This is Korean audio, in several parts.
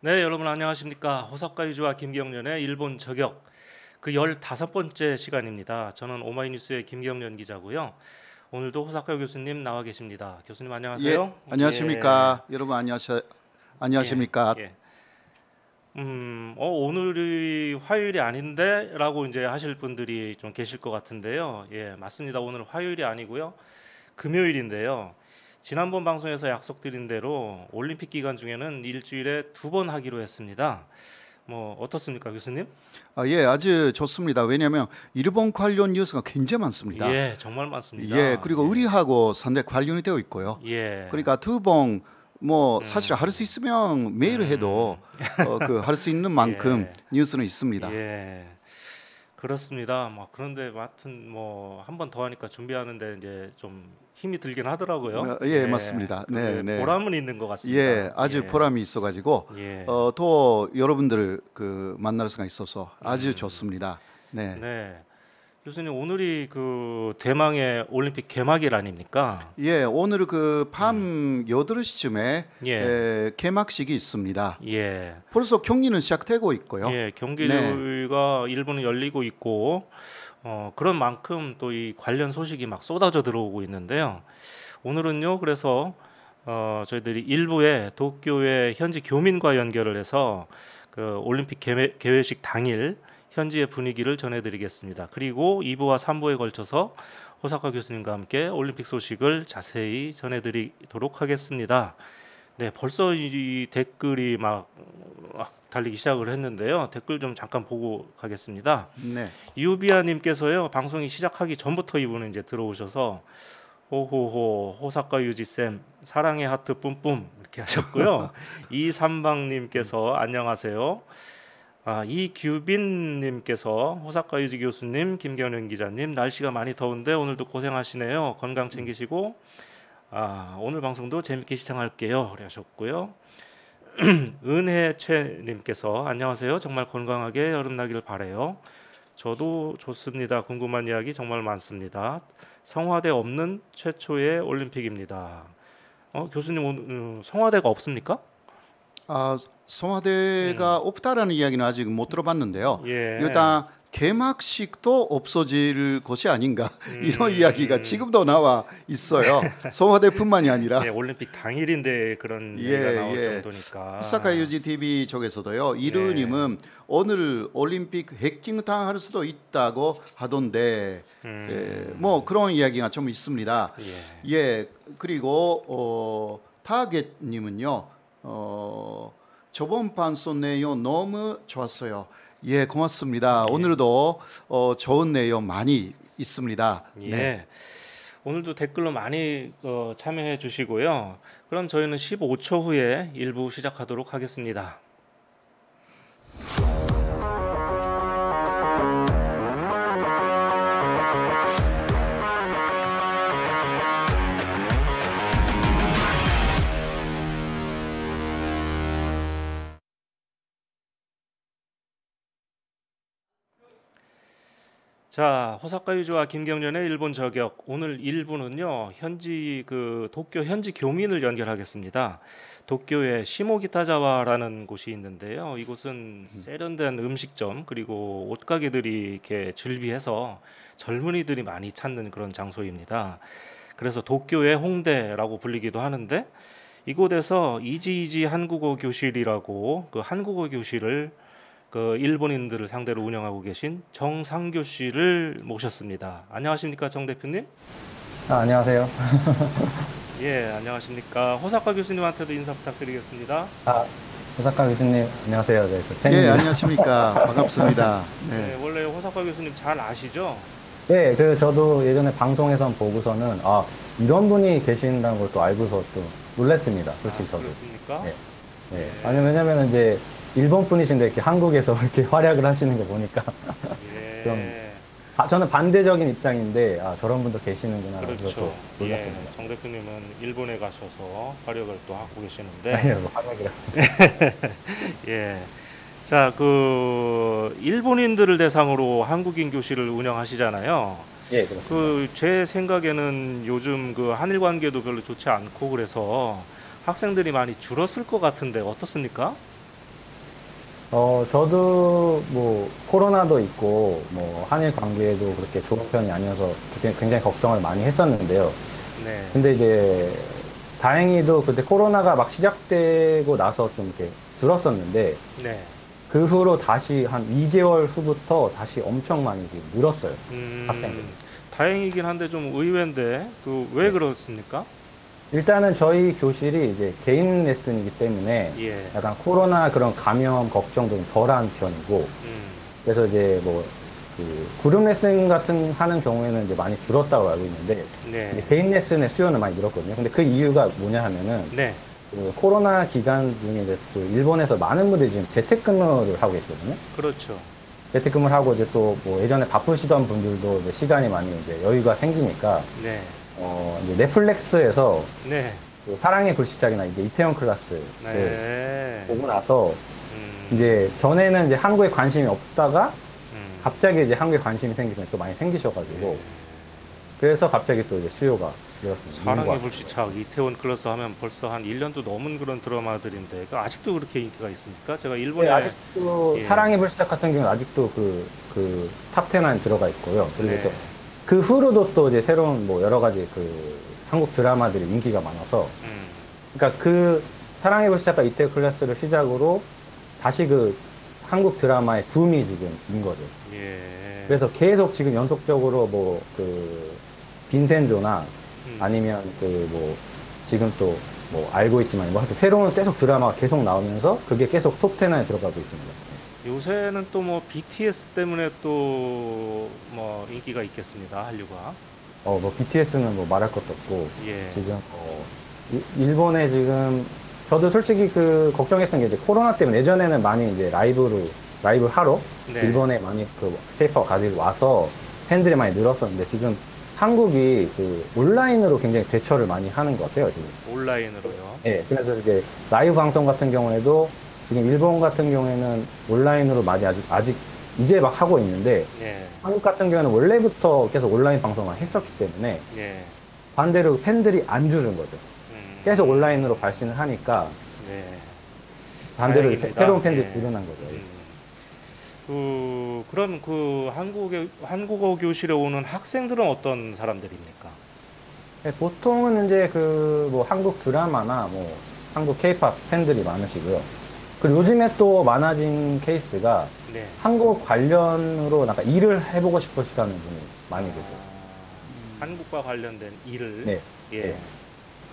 네, 여러분 안녕하십니까? 호사카 유주와 김경련의 일본 저격 그 15번째 시간입니다. 저는 오마이뉴스의 김경련 기자고요. 오늘도 호사카 교수님 나와 계십니다. 교수님 예, 안녕하세요. 예, 안녕하십니까. 여러분 예, 안녕하십니까. 예. 오늘이 화요일이 아닌데라고 이제 하실 분들이 좀 계실 것 같은데요. 예, 맞습니다. 오늘 화요일이 아니고요. 금요일인데요. 지난번 방송에서 약속드린 대로 올림픽 기간 중에는 일주일에 2번 하기로 했습니다. 뭐 어떻습니까, 교수님? 예, 아주 좋습니다. 왜냐하면 일본 관련 뉴스가 굉장히 많습니다. 예, 정말 많습니다. 예, 그리고 예, 우리하고 상당히 관련이 되어 있고요. 예, 그러니까 두 번 사실 할 수 있으면 매일 해도 할 수 있는 만큼 예, 뉴스는 있습니다. 예, 그렇습니다. 뭐 그런데 하여튼 뭐 한 번 더 하니까 준비하는데 이제 좀 힘이 들긴 하더라고요. 예, 예, 맞습니다. 네, 그 네. 보람은 있는 것 예, 같습니다. 아주 예, 보람이 있어가지고 예, 또 여러분들 만날 수가 있어서 아주 음, 좋습니다. 네. 네. 교수님 오늘이 그 대망의 올림픽 개막일 아닙니까? 예, 오늘 음, 밤 8시쯤에 예, 개막식이 있습니다. 예, 벌써 경기는 시작되고 있고요. 예, 네. 경기가 일본은 열리고 있고, 그런 만큼 또 이 관련 소식이 막 쏟아져 들어오고 있는데요. 오늘은요, 그래서 저희들이 일부에 도쿄의 현지 교민과 연결을 해서 그 올림픽 개회식 당일 현지의 분위기를 전해드리겠습니다. 그리고 2부와 3부에 걸쳐서 호사카 교수님과 함께 올림픽 소식을 자세히 전해드리도록 하겠습니다. 네, 벌써 이 댓글이 막 달리기 시작을 했는데요. 댓글 좀 잠깐 보고 가겠습니다. 네. 유비아님께서요, 방송이 시작하기 전부터 이분은 이제 들어오셔서 호호호 호사카 유지쌤 사랑의 하트 뿜뿜 이렇게 하셨고요. 이삼방님께서 안녕하세요. 이규빈님께서 호사카 유지 교수님, 김경련 기자님 날씨가 많이 더운데 오늘도 고생하시네요. 건강 챙기시고 오늘 방송도 재밌게 시청할게요. 그래 하셨고요. 은혜채님께서 안녕하세요. 정말 건강하게 여름나기를 바래요. 저도 좋습니다. 궁금한 이야기 정말 많습니다. 성화대 없는 최초의 올림픽입니다. 교수님 오늘 성화대가 없습니까? 성화대가 음, 없다라는 이야기는 아직 못 들어봤는데요. 예, 일단 개막식도 없어질 것이 아닌가 이런 이야기가 음, 지금도 나와 있어요. 성화대뿐만이 아니라 예, 올림픽 당일인데 그런 예, 얘기가 나올 예. 후사카 정도니까. 유지 TV 쪽에서도요. 네, 이르님은 오늘 올림픽 해킹 당할 수도 있다고 하던데 그런 이야기가 좀 있습니다. 예, 예. 그리고 타겟님은요. 저번 방송 내용 너무 좋았어요. 예, 고맙습니다. 예, 오늘도 좋은 내용 많이 있습니다. 네. 예. 오늘도 댓글로 많이 참여해 주시고요. 그럼 저희는 15초 후에 일부 시작하도록 하겠습니다. 자, 호사카 유주와 김경련의 일본 저격. 오늘 1부는요. 도쿄 현지 교민을 연결하겠습니다. 도쿄의 시모기타자와라는 곳이 있는데요. 이곳은 세련된 음식점 그리고 옷가게들이 이렇게 즐비해서 젊은이들이 많이 찾는 그런 장소입니다. 그래서 도쿄의 홍대라고 불리기도 하는데 이곳에서 이지이지 한국어 교실이라고 그 한국어 교실을 그 일본인들을 상대로 운영하고 계신 정상교 씨를 모셨습니다. 안녕하십니까, 정 대표님? 안녕하세요. 예, 안녕하십니까. 호사카 교수님한테도 인사 부탁드리겠습니다. 아, 오사카 교수님, 안녕하세요. 네, 저 예, 팬입니다. 안녕하십니까. 반갑습니다. 네. 네, 원래 호사카 교수님 잘 아시죠? 네, 저도 예전에 방송에서 보고서는, 이런 분이 계신다는 걸 또 알고서 또 놀랐습니다. 솔직히 저도. 그렇습니까? 네, 네. 아니, 예, 왜냐면 이제, 일본 분이신데 이렇게 한국에서 이렇게 활약을 하시는 거 보니까 좀, 예, 저는 반대적인 입장인데, 저런 분도 계시는구나. 그래서 또 그렇죠. 예, 놀랐습니다. 정 대표님은 일본에 가셔서 활약을 또 하고 계시는데, 아니요, 뭐, 활약이라. 예. 자, 그 일본인들을 대상으로 한국인 교실을 운영하시잖아요. 예, 그렇습니다. 그 제 생각에는 요즘 그 한일 관계도 별로 좋지 않고 그래서 학생들이 많이 줄었을 것 같은데 어떻습니까? 저도 뭐 코로나도 있고 뭐 한일 관계도 그렇게 좋은 편이 아니어서 그때 굉장히 걱정을 많이 했었는데요. 네. 근데 이제 다행히도 그때 코로나가 막 시작되고 나서 좀 이렇게 줄었었는데 네. 그 후로 다시 한 2개월 후부터 다시 엄청 많이 지금 늘었어요. 학생들이. 다행이긴 한데 좀 의외인데 그 왜 그렇습니까? 일단은 저희 교실이 이제 개인 레슨이기 때문에 예. 약간 코로나 그런 감염 걱정도 좀 덜한 편이고 음. 그래서 이제 뭐 그 그룹 레슨 같은 하는 경우에는 이제 많이 줄었다고 알고 있는데 이제 네. 개인 레슨의 수요는 많이 늘었거든요. 근데 그 이유가 뭐냐 하면은 네. 그 코로나 기간 중에 이제 또 일본에서 많은 분들이 지금 재택근무를 하고 계시거든요. 그렇죠. 재택근무를 하고 이제 또 뭐 예전에 바쁘시던 분들도 이제 시간이 많이 이제 여유가 생기니까 네. 이제 넷플릭스에서 네. 그 사랑의 불시착이나 이제 이태원 클라스를 네. 보고 나서 음. 이제 전에는 이제 한국에 관심이 없다가 음. 갑자기 이제 한국에 관심이 생기면 또 많이 생기셔가지고 네. 그래서 갑자기 또 이제 수요가 늘었습니다. 사랑의 불시착, 이태원 클라스 하면 벌써 한 1년도 넘은 그런 드라마들인데 그 아직도 그렇게 인기가 있습니까? 제가 일본에 네, 아직도 예. 사랑의 불시착 같은 경우는 아직도 그 탑10 안에 들어가 있고요. 그리고 네. 또 그 후로도 또 이제 새로운 뭐 여러 가지 그 한국 드라마들이 인기가 많아서 그러니까 그 사랑의 불시착과 이태원 클라스를 시작으로 다시 그 한국 드라마의 붐이 지금 인 거죠. 예. 그래서 계속 지금 연속적으로 뭐 그 빈센조나 아니면 그 뭐 지금 또 뭐 알고 있지만 뭐 하여튼 새로운 계속 드라마가 계속 나오면서 그게 계속 톱10 안에 들어가고 있습니다. 요새는 또 뭐 BTS 때문에 또 뭐 인기가 있겠습니다. 한류가. 뭐 BTS는 뭐 말할 것도 없고 예. 지금 일본에 지금 저도 솔직히 그 걱정했던 게 이제 코로나 때문에 예전에는 많이 이제 라이브 하러 네. 일본에 많이 그 K-pop 가지고 와서 팬들이 많이 늘었었는데 지금 한국이 그 온라인으로 굉장히 대처를 많이 하는 것 같아요 지금. 온라인으로요. 예, 그래서 이제 라이브 방송 같은 경우에도 지금 일본 같은 경우에는 온라인으로 많이 아직 이제 막 하고 있는데 예. 한국 같은 경우는 원래부터 계속 온라인 방송을 했었기 때문에 예. 반대로 팬들이 안 줄은 거죠. 계속 온라인으로 발신을 하니까 네. 반대로 다행입니다. 새로운 팬들이 예. 늘어난 거죠. 그럼 그 한국어 교실에 오는 학생들은 어떤 사람들입니까? 네, 보통은 이제 그 뭐 한국 드라마나 뭐 한국 케이팝 팬들이 많으시고요. 그리고 요즘에 또 많아진 케이스가 네. 한국 관련으로 약간 일을 해보고 싶으시다는 분이 많이 계세요. 한국과 관련된 일을. 네. 예. 네.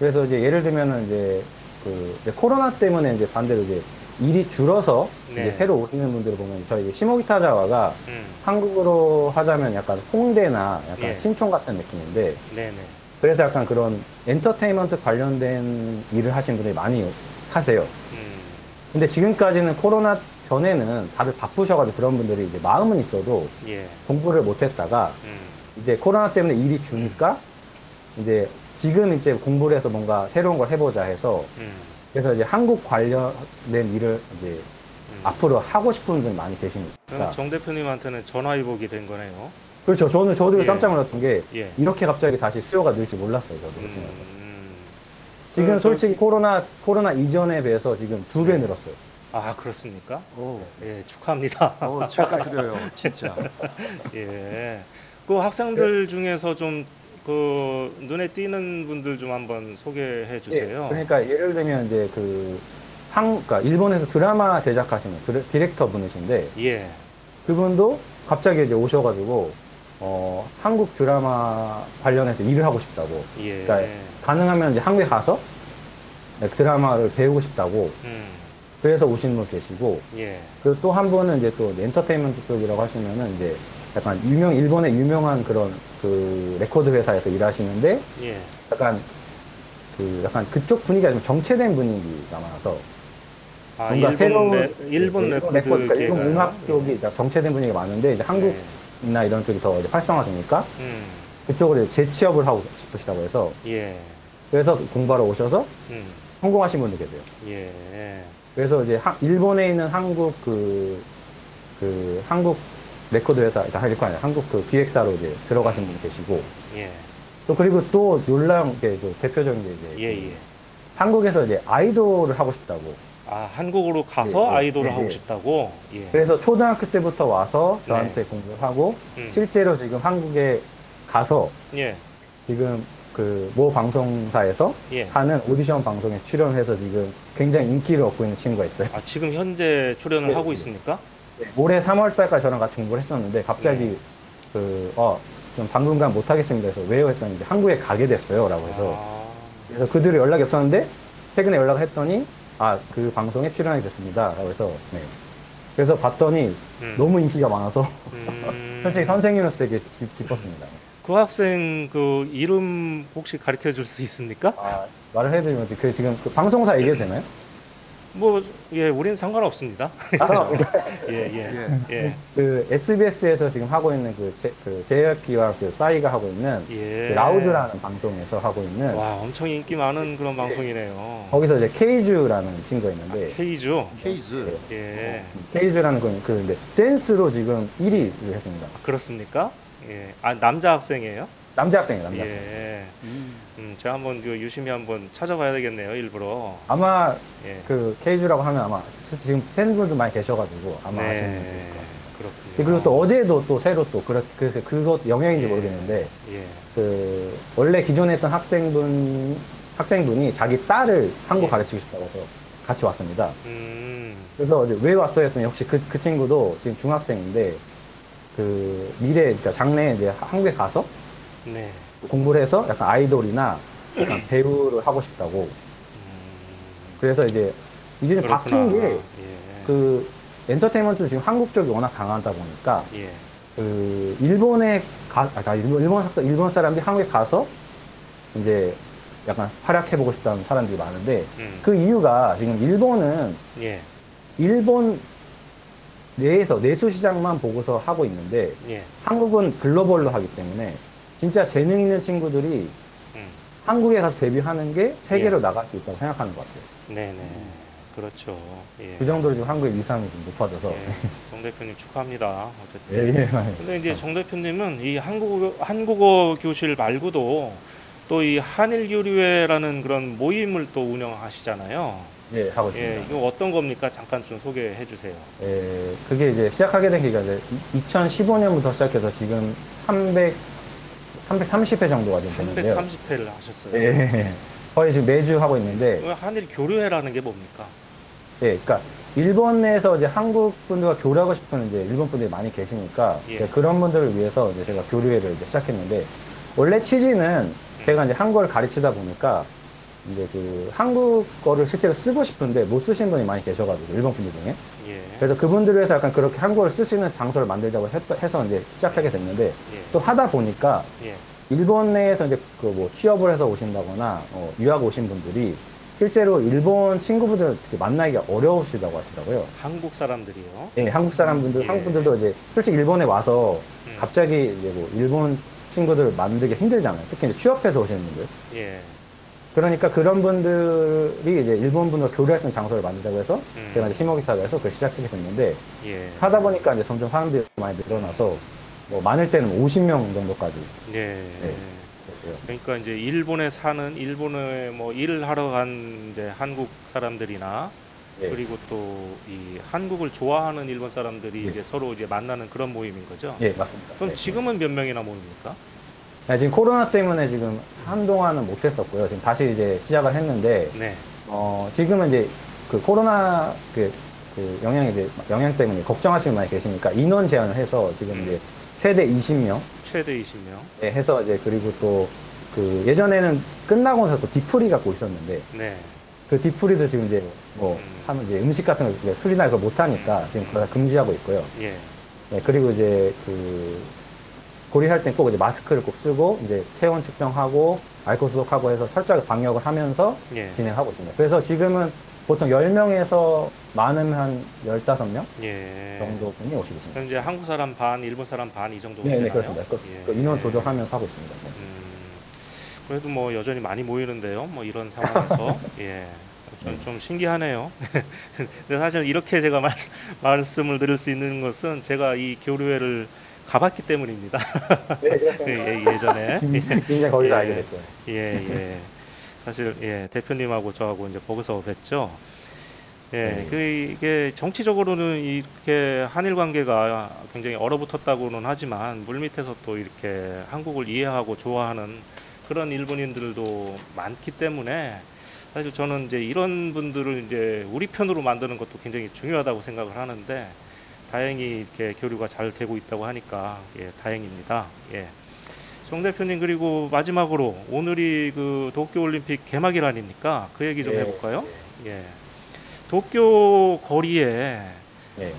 그래서 이제 예를 들면은 이제 그 이제 코로나 때문에 이제 반대로 이제 일이 줄어서 네. 이제 새로 오시는 분들을 보면 저희 시모기타자와가 음. 한국으로 하자면 약간 홍대나 약간 예. 신촌 같은 느낌인데 네네. 그래서 약간 그런 엔터테인먼트 관련된 일을 하신 분들이 많이 하세요. 근데 지금까지는 코로나 전에는 다들 바쁘셔가지고 그런 분들이 이제 마음은 있어도 예. 공부를 못했다가 이제 코로나 때문에 일이 주니까 이제 지금 이제 공부를 해서 뭔가 새로운 걸 해보자 해서 그래서 이제 한국 관련된 일을 이제 앞으로 하고 싶은 분들이 많이 계십니다. 그럼 정 대표님한테는 전화위복이 된 거네요. 그렇죠. 저도 예. 깜짝 놀랐던 게 예. 이렇게 갑자기 다시 수요가 늘지 몰랐어요. 저도 보시면서. 지금 그, 솔직히 코로나 이전에 비해서 지금 2배 늘었어요. 아, 그렇습니까? 오, 예, 축하합니다. 축하드려요, 진짜. 예. 그 학생들 중에서 좀 그 눈에 띄는 분들 좀 한번 소개해 주세요. 예, 그러니까 예를 들면 이제 그러니까 일본에서 드라마 제작하시는 디렉터 분이신데 예. 그분도 갑자기 이제 오셔가지고 한국 드라마 관련해서 일을 하고 싶다고. 예. 그러니까 가능하면 이제 한국에 가서 드라마를 배우고 싶다고. 그래서 오시는 분 계시고. 예. 그리고 또 한 분은 이제 또 엔터테인먼트 쪽이라고 하시면은 이제 약간 일본의 유명한 그런 그 레코드 회사에서 일하시는데 예. 약간 그쪽 분위기가 좀 정체된 분위기가 많아서 아, 뭔가 새로운 일본 레코드 그러니까 일본 계가요? 음악 쪽이 정체된 분위기가 많은데 이제 한국이나 이런 쪽이 더 이제 활성화되니까 그쪽으로 이제 재취업을 하고 싶으시다고 해서 예. 그래서 공부하러 오셔서 성공하신 분도 계세요. 예. 그래서 이제 일본에 있는 한국 한국 레코드 회사, 아니라 한국 그 기획사로 이제 들어가신 분 계시고 예. 또 그리고 또 놀라운 게 대표적인 게 이제 예. 예. 한국에서 이제 아이돌을 하고 싶다고 아, 한국으로 가서 예, 아이돌을 예, 하고 예. 싶다고? 예. 그래서 초등학교 때부터 와서 저한테 네. 공부를 하고 음. 실제로 지금 한국에 가서 예. 지금 그 모 방송사에서 예. 하는 오디션 방송에 출연해서 지금 굉장히 인기를 얻고 있는 친구가 있어요. 아, 지금 현재 출연을 네, 하고 네. 있습니까? 올해 3월 달까지 저랑 같이 공부를 했었는데 갑자기 네. 좀 당분간 못 하겠습니다 해서 왜요 했더니 이제 한국에 가게 됐어요 라고 해서 아, 그래서 그들이 연락이 없었는데 최근에 연락을 했더니 그 방송에 출연하게 됐습니다 라고 해서 네. 그래서 봤더니 너무 인기가 많아서 솔직히 선생님으로서 되게 기뻤습니다. 그 학생 그 이름 혹시 가르쳐 줄 수 있습니까? 말을 해드리면 그 지금 그 방송사 얘기해도 되나요? 뭐, 예, 우리는 상관없습니다. 예, 예, 예, 그 SBS에서 지금 하고 있는 JYP와 그 싸이가 하고 있는 예. 그 라우드라는 방송에서 하고 있는 와, 엄청 인기 많은 그런 방송이네요. 거기서 이제 케이주라는 친구가 있는데 K죠? 케이즈. 예. 케이주라는 근데 댄스로 지금 1위를 했습니다. 그렇습니까? 예. 아, 남자 학생이에요? 남자 학생이에요, 남자. 예. 제가 한번 그 유심히 한번 찾아봐야 되겠네요, 일부러. 아마 예. 그 케이주라고 하면 아마 지금 팬분들 많이 계셔가지고 아마 아시는 분일 네. 거예요. 그렇군요. 그리고 또 어제도 또 새로 또 그래서 그것 영향인지 예. 모르겠는데 예. 그 원래 기존에 했던 학생분이 자기 딸을 한국 예. 가르치고 싶다고 해서 같이 왔습니다. 그래서 그래서 왜 왔어요 했더니 역시 그 친구도 지금 중학생인데 그러니까 장래에 이제 한국에 가서 네. 공부를 해서 약간 아이돌이나 약간 배우를 하고 싶다고. 그래서 이제 좀 바뀐 게 예. 그 엔터테인먼트 지금 한국 쪽이 워낙 강하다 보니까 예. 그 일본 사람들이 한국에 가서 이제 약간 활약해보고 싶다는 사람들이 많은데 그 이유가 지금 일본은 예. 일본 내에서 내수 시장만 보고서 하고 있는데 예. 한국은 글로벌로 하기 때문에 진짜 재능 있는 친구들이 한국에 가서 데뷔하는 게 세계로 예. 나갈 수 있다고 생각하는 것 같아요. 네네. 그렇죠. 예. 그 정도로 지금 한국의 위상이 좀 높아져서. 예. 정 대표님 축하합니다. 예, 어쨌든. 예, 근데 이제 정 대표님은 이 한국어 교실 말고도 또 이 한일 교류회라는 그런 모임을 또 운영하시잖아요. 예, 하고 있습니다. 예, 이거 어떤 겁니까? 잠깐 좀 소개해 주세요. 예, 그게 이제 시작하게 된 계기가 이제 2015년부터 시작해서 지금 330회 정도가 좀 되는데요. 330회를 하셨어요. 예, 거의 지금 매주 하고 있는데, 한일 교류회라는 게 뭡니까? 예, 그러니까 일본 내에서 이제 한국 분들과 교류하고 싶은 이제 일본 분들이 많이 계시니까 예. 이제 그런 분들을 위해서 이제 제가 교류회를 이제 시작했는데 원래 취지는 제가 이제 한국어를 가르치다 보니까 이제 그 한국어를 실제로 쓰고 싶은데 못 쓰시는 분이 많이 계셔가지고 일본 분들 중에 예. 그래서 그분들을 위해서 약간 그렇게 한국어를 쓸 수 있는 장소를 만들자고 해서 이제 시작하게 됐는데 예. 또 하다 보니까 예. 일본 내에서 이제 그 뭐 취업을 해서 오신다거나 유학 오신 분들이 실제로 일본 친구분들 만나기가 어려우시다고 하시더라고요. 한국 사람들이요. 예, 한국 사람분들, 예. 한국 분들도 이제 솔직히 일본에 와서 음. 갑자기 이제 뭐 일본 친구들 만들기 힘들잖아요. 특히 이제 취업해서 오시는 분들. 예. 그러니까 그런 분들이 이제 일본 분들과 교류할 수 있는 장소를 만들자고 해서 제가 이제 시모기타로 해서 그걸 시작하게 됐는데 예. 하다 보니까 이제 점점 사람들이 많이 늘어나서 뭐 많을 때는 50명 정도까지. 예. 네. 됐고요. 그러니까 이제 일본에 사는 일본에 뭐 일을 하러 간 이제 한국 사람들이나 예. 그리고 또 이 한국을 좋아하는 일본 사람들이 예. 이제 서로 이제 만나는 그런 모임인 거죠. 예, 맞습니다. 그럼 네. 지금은 몇 명이나 모입니까? 네, 지금 코로나 때문에 지금 한동안은 못했었고요. 지금 다시 이제 시작을 했는데, 네. 지금은 이제 그 코로나 영향 때문에 걱정하시는 분이 많이 계시니까 인원 제한을 해서 지금 이제 최대 20명 최대 20명. 해서 이제 그리고 또 그 예전에는 끝나고서 또 디프리 갖고 있었는데 네. 그 디프리도 지금 이제 뭐 하면 이제 음식 같은 거 술이나 그걸 못 하니까 지금 그걸 다 금지하고 있고요. 예. 네, 그리고 이제 그 고리할 땐 꼭 이제 마스크를 꼭 쓰고 이제 체온 측정하고 알코올 소독하고 해서 철저하게 방역을 하면서 예. 진행하고 있습니다. 그래서 지금은 보통 10명에서 많으면 한 15명 예. 정도 분이 오시고 있습니다. 그럼 이제 한국 사람 반, 일본 사람 반 이 정도 네, 되나요? 네, 그렇습니다. 그 인원 조정하면서 하고 있습니다. 네. 그래도 뭐 여전히 많이 모이는데요. 뭐 이런 상황에서 예. 좀 신기하네요. 근데 사실 이렇게 제가 말씀을 드릴 수 있는 것은 제가 이 교류회를 가봤기 때문입니다. 네, 그렇습니다. 예전에. 굉장히 거기서 예. 알게 됐어요. 예. 사실 예, 대표님하고 저하고 이제 거기서 뵀죠. 예, 이게 정치적으로는 이렇게 한일 관계가 굉장히 얼어붙었다고는 하지만 물밑에서 또 이렇게 한국을 이해하고 좋아하는 그런 일본인들도 많기 때문에 사실 저는 이제 이런 분들을 이제 우리 편으로 만드는 것도 굉장히 중요하다고 생각을 하는데 다행히 이렇게 교류가 잘 되고 있다고 하니까 예, 다행입니다. 예. 정 대표님 그리고 마지막으로 오늘이 그 도쿄올림픽 개막일 아닙니까? 그 얘기 좀 예. 해볼까요? 예. 도쿄 거리에 네.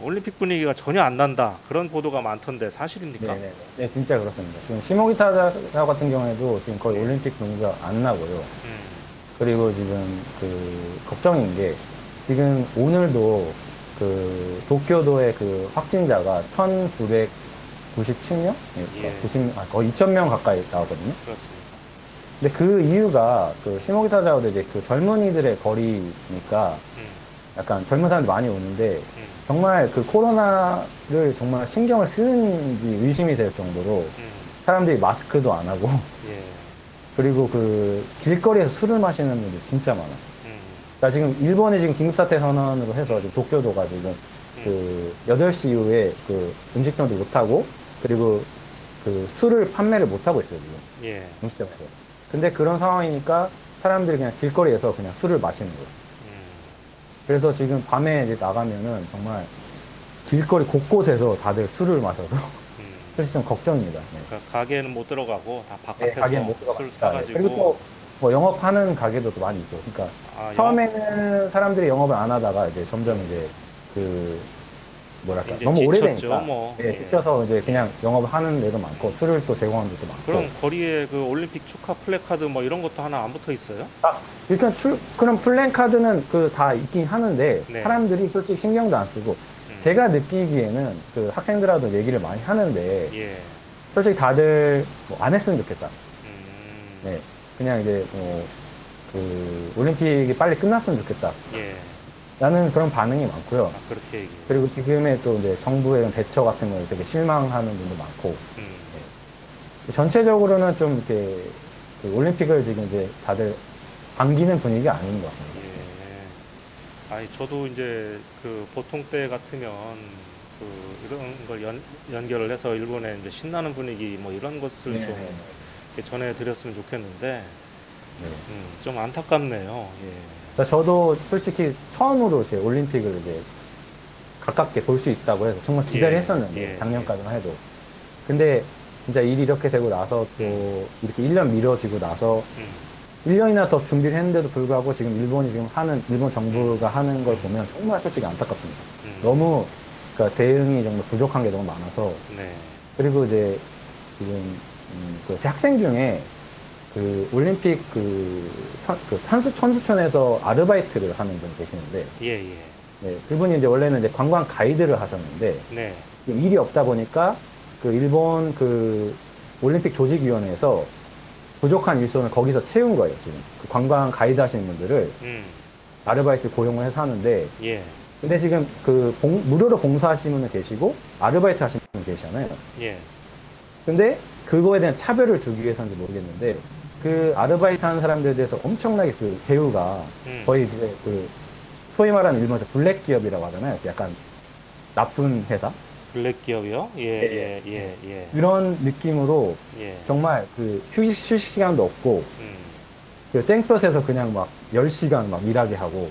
올림픽 분위기가 전혀 안 난다 그런 보도가 많던데 사실입니까? 네, 네, 진짜 그렇습니다. 지금 시모기타 같은 경우에도 지금 거의 올림픽 분위기가 안 나고요. 그리고 지금 그 걱정인 게 지금 오늘도 그 도쿄도의 그 확진자가 1,997명? 예. 90, 거의 2,000명 가까이 나오거든요. 그렇습니다. 근데 그 이유가 그 시모기타자도 이제 그 젊은이들의 거리니까 약간 젊은 사람들이 많이 오는데 정말 그 코로나를 정말 신경을 쓰는지 의심이 될 정도로 사람들이 마스크도 안 하고 예. 그리고 그 길거리에서 술을 마시는 분들 진짜 많아요. 그러니까 지금 일본이 지금 긴급사태 선언으로 해서 지금 도쿄도가 지금 그 8시 이후에 그 음식점도 못하고 그리고 그 술을 판매를 못하고 있어요, 지금. 예. 음식점에서. 근데 그런 상황이니까 사람들이 그냥 길거리에서 그냥 술을 마시는 거예요. 그래서 지금 밤에 이제 나가면은 정말 길거리 곳곳에서 다들 술을 마셔서 그래서 좀 걱정입니다. 네. 그러니까 가게는 못 들어가고 다 네, 바깥에서 가게는 못 술 들어가니까. 사가지고 그리고 또 뭐 영업하는 가게도 또 많이 있고. 그러니까 아, 처음에는 사람들이 영업을 안 하다가 이제 점점 이제 그 뭐랄까 이제 너무 지쳤죠, 오래되니까 뭐. 네, 예. 지쳐서 이제 그냥 영업을 하는 데도 많고 술을 또 제공하는 데도 많고. 그럼 거리에 그 올림픽 축하 플래카드 뭐 이런 것도 하나 안 붙어 있어요? 일단 그런 플랜카드는 그 다 있긴 하는데 네. 사람들이 솔직히 신경도 안 쓰고 제가 느끼기에는 그 학생들하고도 얘기를 많이 하는데 예. 솔직히 다들 뭐 안 했으면 좋겠다. 음. 네. 그냥 이제 그 올림픽이 빨리 끝났으면 좋겠다. 예. 라는 그런 반응이 많고요. 아, 그렇게 얘기해요. 그리고 지금의 또 이제 정부의 이런 대처 같은 거에 되게 실망하는 분도 많고. 전체적으로는 좀 이렇게 그 올림픽을 지금 이제 다들 반기는 분위기가 아닌 것 같습니다. 예. 아니 저도 이제 그 보통 때 같으면 그 이런 걸 연결을 해서 일본의 이제 신나는 분위기 뭐 이런 것을 네. 좀 이렇게 전해드렸으면 좋겠는데 네. 좀 안타깝네요. 예. 그러니까 저도 솔직히 처음으로 제 올림픽을 이제 가깝게 볼 수 있다고 해서 정말 기대를 했었는데 작년까지만 해도. 근데 진짜 일이 이렇게 되고 나서 또 이렇게 1년 미뤄지고 나서 1년이나 더 준비를 했는데도 불구하고 지금 일본이 지금 하는 일본 정부가 하는 걸 보면 정말 솔직히 안타깝습니다. 너무 그러니까 대응이 정말 부족한 게 너무 많아서. 네. 그리고 이제 지금 그 학생 중에 그 올림픽 그 선수촌에서 아르바이트를 하는 분 계시는데, 예, 예. 네, 그분이 이제 원래는 이제 관광 가이드를 하셨는데, 네. 일이 없다 보니까 그 일본 그 올림픽 조직위원회에서 부족한 일손을 거기서 채운 거예요, 지금. 그 관광 가이드 하시는 분들을 아르바이트 고용을 해서 하는데, 예. 근데 지금 그 무료로 봉사하시는 분은 계시고, 아르바이트 하시는 분 계시잖아요. 예. 근데 그거에 대한 차별을 두기 위해서인지 모르겠는데 그 아르바이트 하는 사람들에 대해서 엄청나게 그 대우가 거의 이제 그 소위 말하는 일본에서 블랙 기업이라고 하잖아요. 약간 나쁜 회사. 블랙 기업이요? 예, 예, 예, 예. 이런 느낌으로 예. 정말 그 휴식 시간도 없고 그 땡볕에서 그냥 막 10시간 막 일하게 하고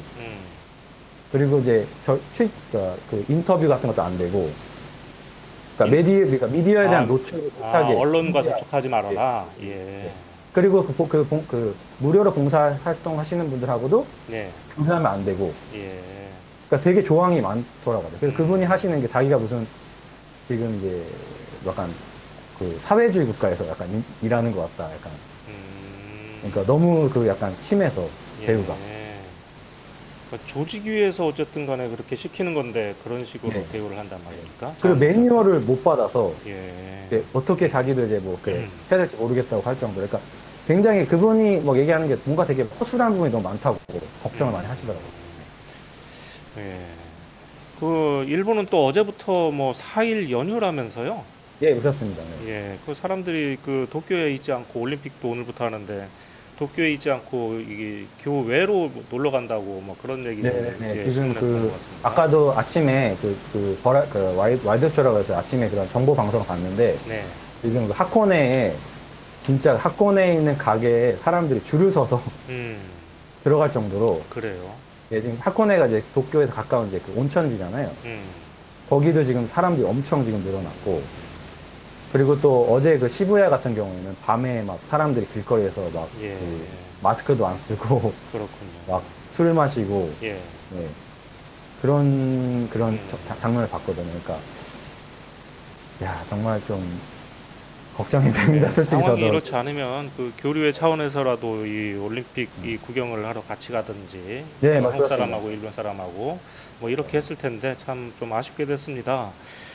그리고 이제 그 인터뷰 같은 것도 안 되고 그러니까 미디어에 대한 노출을 못하게. 언론과 접촉하지 말아라. 예. 그리고 그 무료로 봉사 활동 하시는 분들하고도 네. 교류하면 안 되고. 예. 그러니까 되게 조항이 많더라고요. 그래서 그분이 하시는 게 자기가 무슨 지금 이제 약간 그 사회주의 국가에서 약간 일하는 것 같다. 약간. 그러니까 너무 그 약간 심해서 대우가. 그러니까 조직위에서 어쨌든 간에 그렇게 시키는 건데 그런 식으로 네. 대우를 한단 말입니까? 그리고 매뉴얼을 못 받아서 예. 어떻게 자기도 이제 뭐 해야 될지 모르겠다고 할 정도로. 그러니까 굉장히 그분이 뭐 얘기하는 게 뭔가 되게 허술한 부분이 너무 많다고 걱정을 많이 하시더라고요. 예. 그 일본은 또 어제부터 뭐 4일 연휴라면서요? 예, 그렇습니다. 네. 예. 그 사람들이 그 도쿄에 있지 않고 올림픽도 오늘부터 하는데 도쿄에 있지 않고 이게 교외로 뭐 놀러 간다고 뭐 그런 얘기를 네, 예, 지금 신문에 본것 그 같습니다. 아까도 아침에 와이드쇼라고 해서 아침에 그런 정보 방송을 봤는데 네. 지금 그 하코네에 진짜 하코네에 있는 가게에 사람들이 줄을 서서 음, 들어갈 정도로 그래요. 예, 지금 하코네가 이제 도쿄에서 가까운 이제 그 온천지잖아요. 음, 거기도 지금 사람들이 엄청 지금 늘어났고 그리고 또 어제 그 시부야 같은 경우에는 밤에 막 사람들이 길거리에서 막 예, 그 마스크도 안 쓰고 그렇군요. 막 술 마시고 예, 예, 그런 장면을 봤거든요. 그러니까 야 정말 좀 걱정이 됩니다. 네, 솔직히 상황이 저도. 이렇지 않으면 그 교류의 차원에서라도 이 올림픽 이 구경을 하러 같이 가든지 네, 한국 맞습니다. 사람하고 일본 사람하고 뭐 이렇게 했을 텐데 참 좀 아쉽게 됐습니다.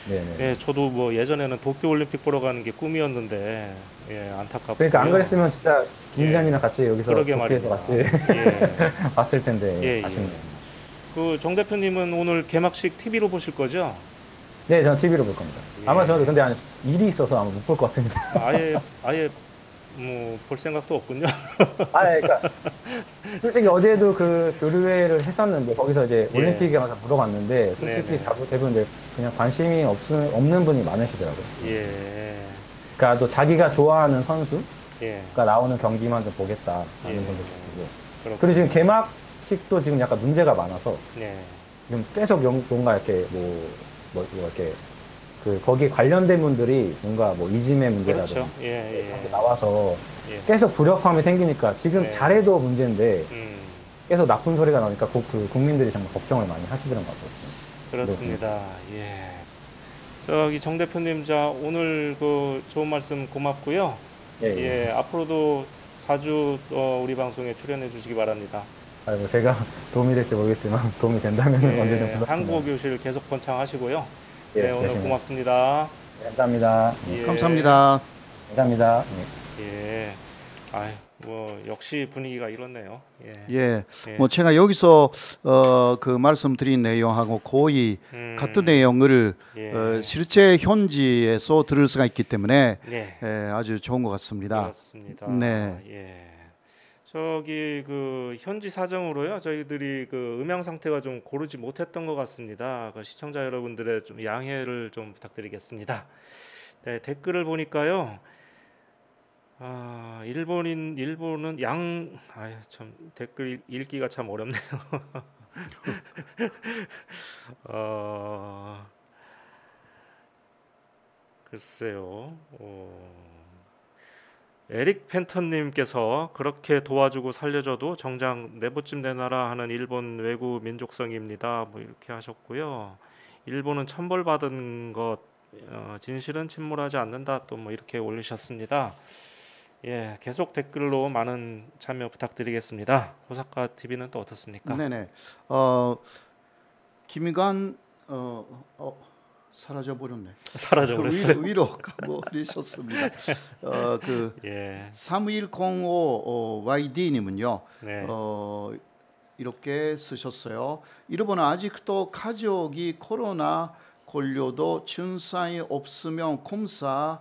네네. 예, 저도 뭐 예전에는 도쿄 올림픽 보러 가는 게 꿈이었는데 예, 안타깝고요. 그러니까 안 그랬으면 진짜 김 예. 기자님이랑 같이 여기서 그러게 도쿄에서 말입니다. 같이 예. 봤을 텐데 예, 예. 아쉽네요. 그 정 대표님은 오늘 개막식 TV로 보실 거죠? 네, 저는 TV로 볼 겁니다. 예. 아마 저도 근데 일이 있어서 아마 못 볼 것 같습니다. 아예 뭐 볼 생각도 없군요. 그러니까 솔직히 어제도 그 교류회를 했었는데 거기서 이제 예. 올림픽에 가서 물어봤는데 솔직히 네네. 대부분 이제 그냥 관심이 없는 분이 많으시더라고요. 예. 그러니까 또 자기가 좋아하는 선수가 예. 나오는 경기만 좀 보겠다 하는 예. 분도 계시고 그렇군요. 그리고 지금 개막식도 지금 약간 문제가 많아서 예. 지금 계속 뭔가 이렇게 이렇게 거기 관련된 분들이 뭔가 뭐 이지메 문제라든지 그렇죠. 예, 이렇게 예. 나와서 예. 계속 불협화음이 생기니까 지금 네. 잘해도 문제인데 음. 계속 나쁜 소리가 나니까 그 국민들이 정말 걱정을 많이 하시더란 것 같아요. 그렇습니다. 예. 저기 정 대표님, 자 오늘 그 좋은 말씀 고맙고요. 예, 예, 앞으로도 자주 우리 방송에 출연해 주시기 바랍니다. 아이고, 제가 도움이 될지 모르겠지만 도움이 된다면 예, 언제든 부탁드립니다. 한국어 교실 계속 번창하시고요. 예, 네, 오늘 열심히 고맙습니다. 네, 감사합니다. 예. 감사합니다. 감사합니다. 네. 예. 아이, 뭐 역시 분위기가 이렇네요. 예. 예, 예. 뭐 제가 여기서 그 말씀드린 내용하고 거의 같은 내용을 예. 실제 현지에서 들을 수가 있기 때문에 네. 아주 좋은 것 같습니다. 그렇습니다. 네. 예. 저기 그 현지 사정으로요. 저희들이 그 음향 상태가 좀 고르지 못했던 것 같습니다. 그 시청자 여러분들의 좀 양해를 좀 부탁드리겠습니다. 네, 댓글을 보니까요. 일본은 참 댓글 읽기가 참 어렵네요. 글쎄요. 에릭 펜턴님께서 그렇게 도와주고 살려줘도 정작 내보쯤 내놔라 하는 일본 외구 민족성입니다. 뭐 이렇게 하셨고요. 일본은 천벌받은 것 진실은 침몰하지 않는다 또 뭐 이렇게 올리셨습니다. 예, 계속 댓글로 많은 참여 부탁드리겠습니다. 호사카 TV는 또 어떻습니까? 네네. 김희관 사라져 버렸네. 사라져 버렸어요. 위로 가버리셨습니다. 그 예, 3105 YD님은요. 네, 이렇게 쓰셨어요. 일본은 아직도 가족이 코로나 걸려도 증상이 없으면 검사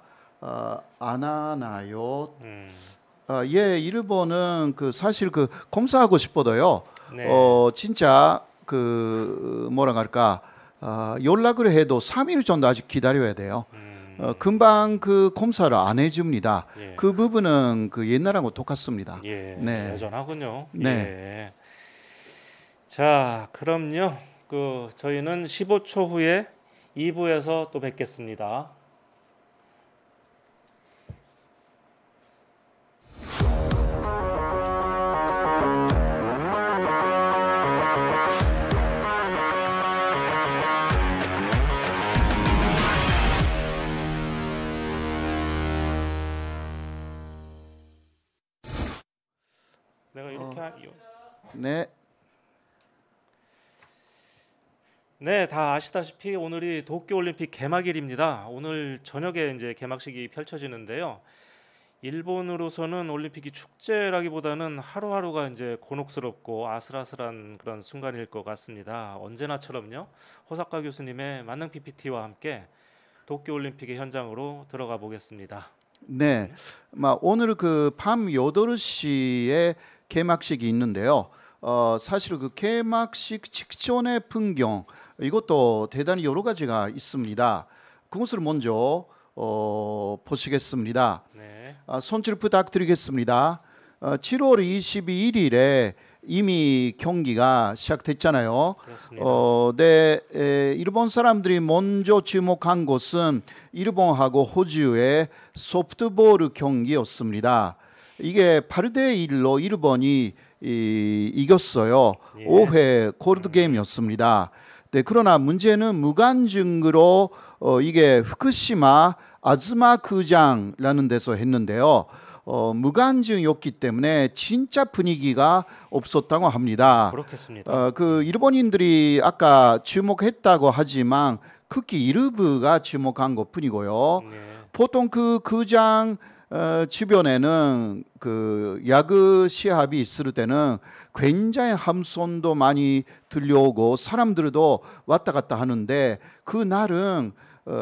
안 하나요? 예, 일본은 사실 검사하고 싶어도요. 네. 진짜 뭐라 할까? 연락을 해도 3일 정도 아직 기다려야 돼요. 금방 검사를 안 해줍니다. 예. 그 부분은 옛날하고 똑같습니다. 예, 네. 여전하군요. 네. 예. 자, 그럼요. 저희는 15초 후에 2부에서 또 뵙겠습니다. 내가 이렇게 네. 네, 다 아시다시피 오늘이 도쿄올림픽 개막일입니다. 오늘 저녁에 이제 개막식이 펼쳐지는데요. 일본으로서는 올림픽이 축제라기보다는 하루하루가 이제 곤혹스럽고 아슬아슬한 그런 순간일 것 같습니다. 언제나처럼요. 호사카 교수님의 만능 PPT와 함께 도쿄올림픽의 현장으로 들어가 보겠습니다. 네, 오늘 그 밤 8시에 개막식이 있는데요. 사실 그 개막식 직전의 풍경 이것도 대단히 여러 가지가 있습니다. 그것을 먼저 보시겠습니다. 네. 손질 부탁드리겠습니다. 7월 22일에 이미 경기가 시작됐잖아요. 그렇습니다. 일본 사람들이 먼저 주목한 것은 일본하고 호주의 소프트볼 경기였습니다. 이게 8대 1로 일본이 이겼어요. 예. 5회 골드 게임이었습니다. 네, 그러나 문제는 무관중으로 이게 후쿠시마 아즈마구장라는 데서 했는데요. 무관중이었기 때문에 진짜 분위기가 없었다고 합니다. 그렇겠습니다. 그 일본인들이 아까 주목했다고 하지만 극히 일부가 주목한 것뿐이고요. 네. 보통 그 구장 주변에는 그 야구 시합이 있을 때는 굉장히 함성도 많이 들려오고 사람들도 왔다 갔다 하는데 그 날은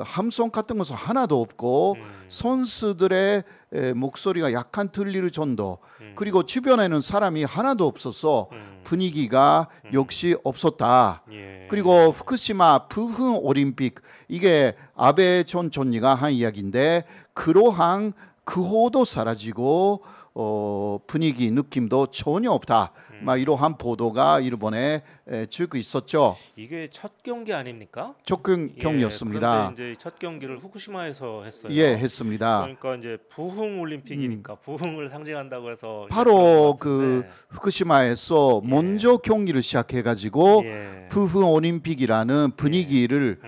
함성 같은 것은 하나도 없고 선수들의 목소리가 약간 들릴 정도 그리고 주변에는 사람이 하나도 없어서 분위기가 역시 없었다. 예. 그리고 후쿠시마 부흥 올림픽 이게 아베 전 총리가 한 이야기인데 그러한 그호도 사라지고 분위기 느낌도 전혀 없다. 이러한 보도가 일본에 쭉 있었죠. 이게 첫 경기 아닙니까? 첫 경기였습니다. 그런데 이제 첫 경기를 후쿠시마에서 했어요. 예, 했습니다. 그러니까 이제 부흥 올림픽이니까 부흥을 상징한다고 해서 바로 이제 그런 것 그 같은데. 후쿠시마에서 먼저 경기를 시작해가지고 예. 부흥 올림픽이라는 분위기를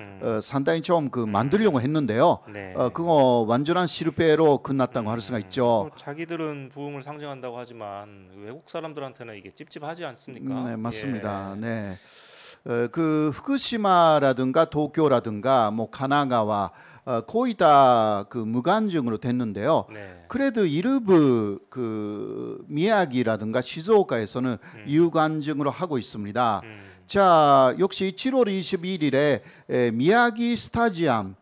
상당히 좀 만들려고 했는데요. 네. 그거 완전한 실패로 끝났다고 할 수가 있죠. 자기들은 부흥을 상징한다고 하지만 외국 사람들한테는 이게 찝찝하지 않습니까? 네, 맞습니다. 예. 네. 그 후쿠시마라든가 도쿄라든가 뭐 가나가와 거의 다 그 무관중으로 됐는데요. 네. 그래도 일부 그 미야기라든가 시즈오카에서는 유관중으로 하고 있습니다. 자, 역시 7월 21일에 미야기 스타디움에서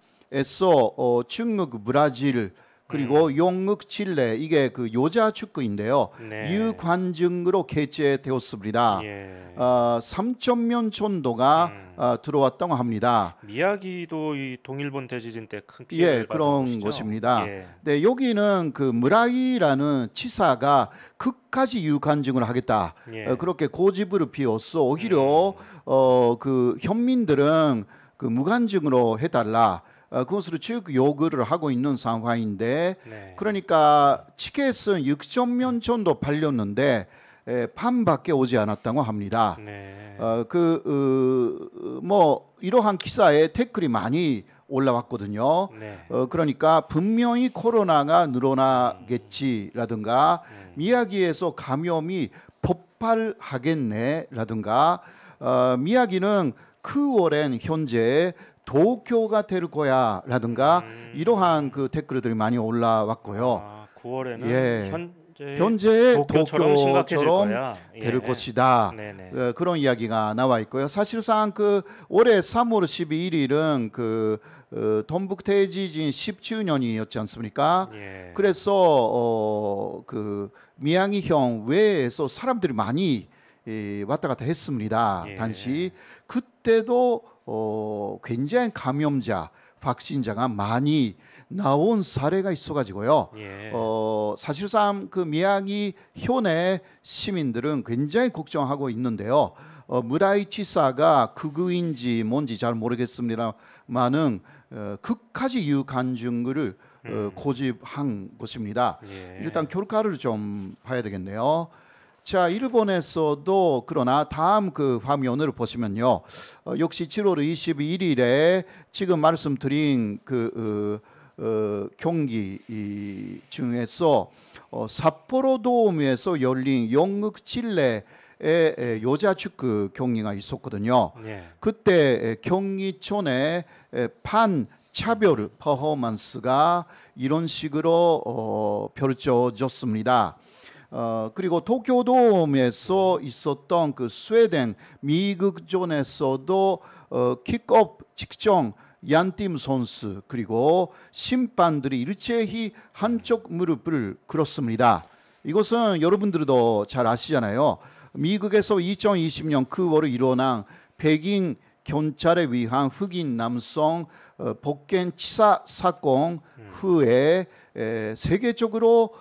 중국, 브라질 그리고 영국, 칠레 이게 그 여자 축구인데요. 네. 유관중으로 개최되었습니다. 예. 3,000명 정도가 들어왔다고 합니다. 미야기도 이 동일본 대지진 때 큰 피해를 예, 받은 그런 곳이죠? 곳입니다. 예. 네, 여기는 그 무라이라는 치사가 끝까지 유관중을 하겠다. 예. 그렇게 고집을 피웠어. 오히려 그 현민들은 그 무관중으로 해달라. 그것으로 쭉 요구를 하고 있는 상황인데 네. 그러니까 티켓은 6,000명 정도 팔렸는데 판밖에 오지 않았다고 합니다. 네. 뭐 이러한 기사에 댓글이 많이 올라왔거든요. 네. 그러니까 분명히 코로나가 늘어나겠지라든가 미야기에서 감염이 폭발하겠네라든가 미야기는 9월엔 현재 도쿄가 될 거야라든가 이러한 그 댓글들이 많이 올라왔고요. 9월에는 예. 현재 도쿄처럼 심각해질 거야. 될 예. 것이다. 네네. 그런 이야기가 나와 있고요. 사실상 그 올해 3월 12일은 그 동북대지진 10주년이었지 않습니까? 예. 그래서 그 미양이형 외에서 사람들이 많이 왔다 갔다 했습니다. 예. 당시 그때도 굉장히 감염자, 확진자가 많이 나온 사례가 있어가지고요. 예. 사실상 그 미야기 현의 시민들은 굉장히 걱정하고 있는데요. 무라이 치사가 극우인지 뭔지 잘 모르겠습니다만은 극까지 유관중을 고집한 것입니다. 예. 일단 결과를 좀 봐야 되겠네요. 자, 일본에서도 그러나 다음 그 화면을 보시면요. 역시 7월 21일에 지금 말씀드린 그 경기 중에서 삿포로 도움에서 열린 영국 칠레의 여자 축구 경기가 있었거든요. 예. 그때 경기 전에 반차별 퍼포먼스가 이런 식으로 펼쳐졌습니다. 그리고 도쿄돔에서 있었던 그 스웨덴 미국전에서도 킥업 직전 얀팀 선수 그리고 심판들이 일제히 한쪽 무릎을 꿇었습니다. 이것은 여러분들도 잘 아시잖아요. 미국에서 2020년 9월에 일어난 백인 경찰에 의한 흑인 남성 복갱 치사 사건 후에 세계적으로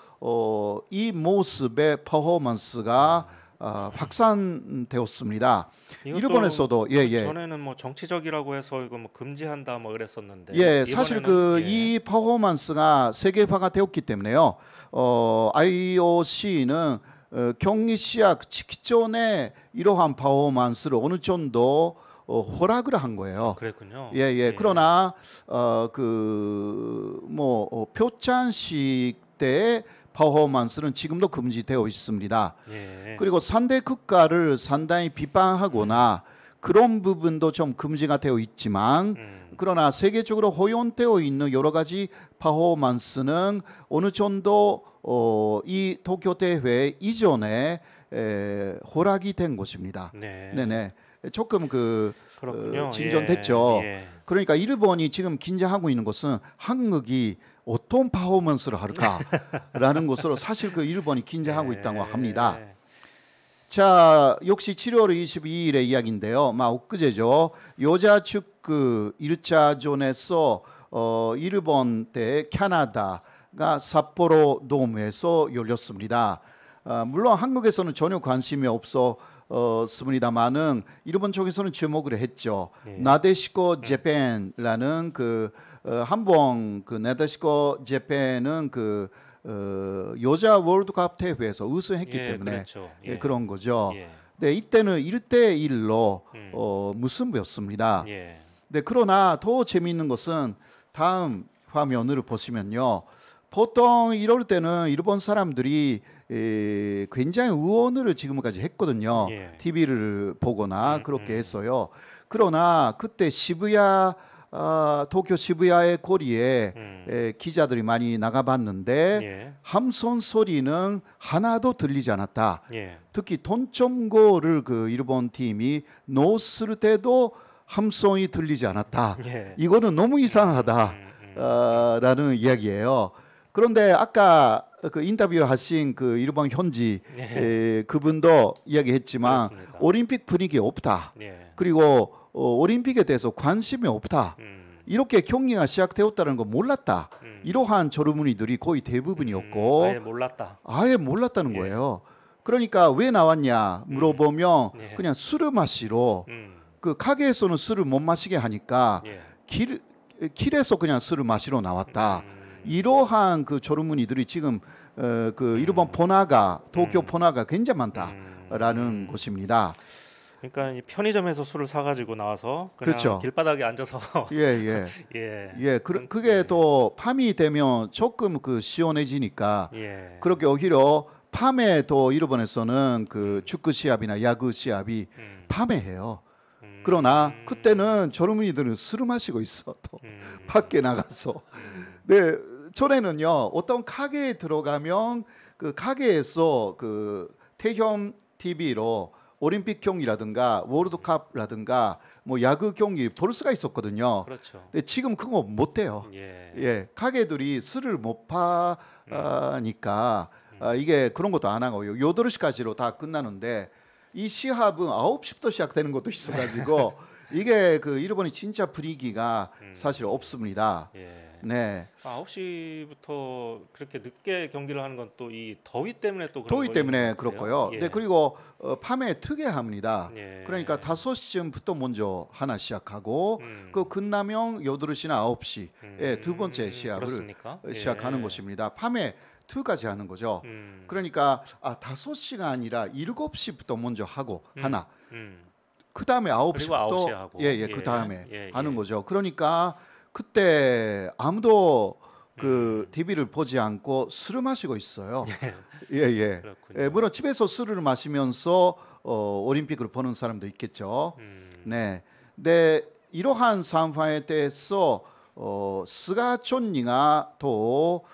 이 모습의 퍼포먼스가 확산되었습니다. 일본에서도 전에는 뭐 정치적이라고 해서 이거 뭐 금지한다 뭐 그랬었는데 사실 이번에는 이 퍼포먼스가 세계화가 되었기 때문에요. IOC는 경기 시작 직전에 이러한 퍼포먼스를 어느 정도 허락을 한 거예요. 그랬군요. 그러나 표창식 때의 퍼포먼스는 지금도 금지되어 있습니다. 그리고 상대 국가를 상당히 비판하거나 그런 부분도 좀 금지가 되어 있지만 그러나 세계적으로 허용되어 있는 여러 가지 퍼포먼스는 어느 정도 이 도쿄 대회 이전에 허락이 된 것입니다. 네네. 조금 진전됐죠. 그러니까 일본이 지금 긴장하고 있는 것은 한국이 어떤 퍼포먼스를 할까라는 것으로 사실 일본이 긴장하고 있다고 합니다. 자, 역시 7월 22일의 이야기인데요. 엊그제죠. 여자 축구 1차전에서 일본 대 캐나다가 삿포로 돔에서 열렸습니다. 물론 한국에서는 전혀 관심이 없었습니다만은 일본 쪽에서는 주목을 했죠. 나데시코 재팬이라는 한번 나데시코 재팬은 여자 월드컵 대회에서 우승했기 때문에 그렇죠. 그런 거죠. 네, 이때는 1대1로 무승부였습니다. 네, 그러나 더 재미있는 것은 다음 화면을 보시면요. 보통 이럴 때는 일본 사람들이 굉장히 응원을 지금까지 했거든요. TV를 보거나 그렇게 했어요. 그러나 그때 도쿄 시부야의 거리에 기자들이 많이 나가봤는데 함성 소리는 하나도 들리지 않았다. 특히 동점골을 일본 팀이 넣었을 때도 함성이 들리지 않았다. 이거는 너무 이상하다라는 이야기예요. 그런데 아까 인터뷰하신 일본 현지 그분도 이야기했지만 그렇습니다. 올림픽 분위기 없다. 그리고 올림픽에 대해서 관심이 없다. 이렇게 경기가 시작되었다는 거 몰랐다. 이러한 젊은이들이 거의 대부분이었고 아예 몰랐다는 거예요. 그러니까 왜 나왔냐 물어보면 그냥 술을 마시러 가게에서는 술을 못 마시게 하니까 길에서 그냥 술을 마시러 나왔다. 이러한 젊은이들이 지금 일본 번화가 도쿄 번화가 굉장히 많다라는 것입니다. 그러니까 이 편의점에서 술을 사가지고 나와서 그냥 그렇죠. 길바닥에 앉아서 그게 또 밤이 되면 조금 시원해지니까 그렇게 오히려 밤에 또 일본에서는 축구 시합이나 야구 시합이 밤에 해요. 그러나 그때는 젊은이들은 술을 마시고 있어 또 밖에 나가서. 네, 전에는요 어떤 가게에 들어가면 가게에서 태형 TV로 올림픽 경기라든가 월드컵라든가 뭐 야구 경기 볼 수가 있었거든요. 그렇죠. 근데 지금 그거 못 해요. 가게들이 술을 못 파니까 이게 그런 것도 안 하고 8시까지로 다 끝나는데 이 시합은 9시부터 시작되는 것도 있어가지고 이게 일본이 진짜 분위기가 사실 없습니다. 네. 9시부터 그렇게 늦게 경기를 하는 건 또 이 더위 때문에 또 더위 때문에 그렇고요. 네, 그리고 밤에 특이합니다. 그러니까 5시쯤부터 먼저 하나 시작하고 끝나면 8시나 9시 두 번째 시합을 시작하는 것입니다. 밤에 2까지 하는 거죠. 그러니까 5시가 아니라 7시부터 먼저 하고 하나. 그 다음에 9시부터 그 다음에 하는 거죠. 그러니까 그때 아무도 TV를 보지 않고 술을 마시고 있어요. 물론 집에서 술을 마시면서 올림픽을 보는 사람도 있겠죠. 네. 이러한 상황에 대해서 스가 촌니가 또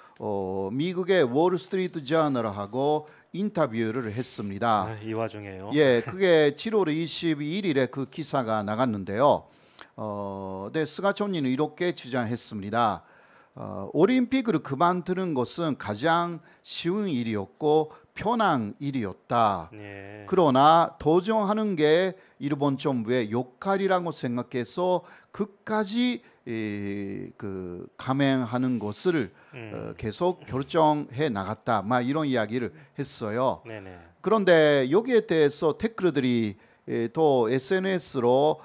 미국의 월스트리트 저널하고 인터뷰를 했습니다. 이 와중에요. 그게 7월 21일에 그 기사가 나갔는데요. 네, 스가촌리는 이렇게 주장했습니다. 올림픽을 그만두는 것은 가장 쉬운 일이었고 편한 일이었다. 예. 그러나 도전하는 게 일본 정부의 역할이라고 생각해서 끝까지 감행하는 것을 계속 결정해 나갔다. 막 이런 이야기를 했어요. 네네. 그런데 여기에 대해서 댓글들이 또 SNS로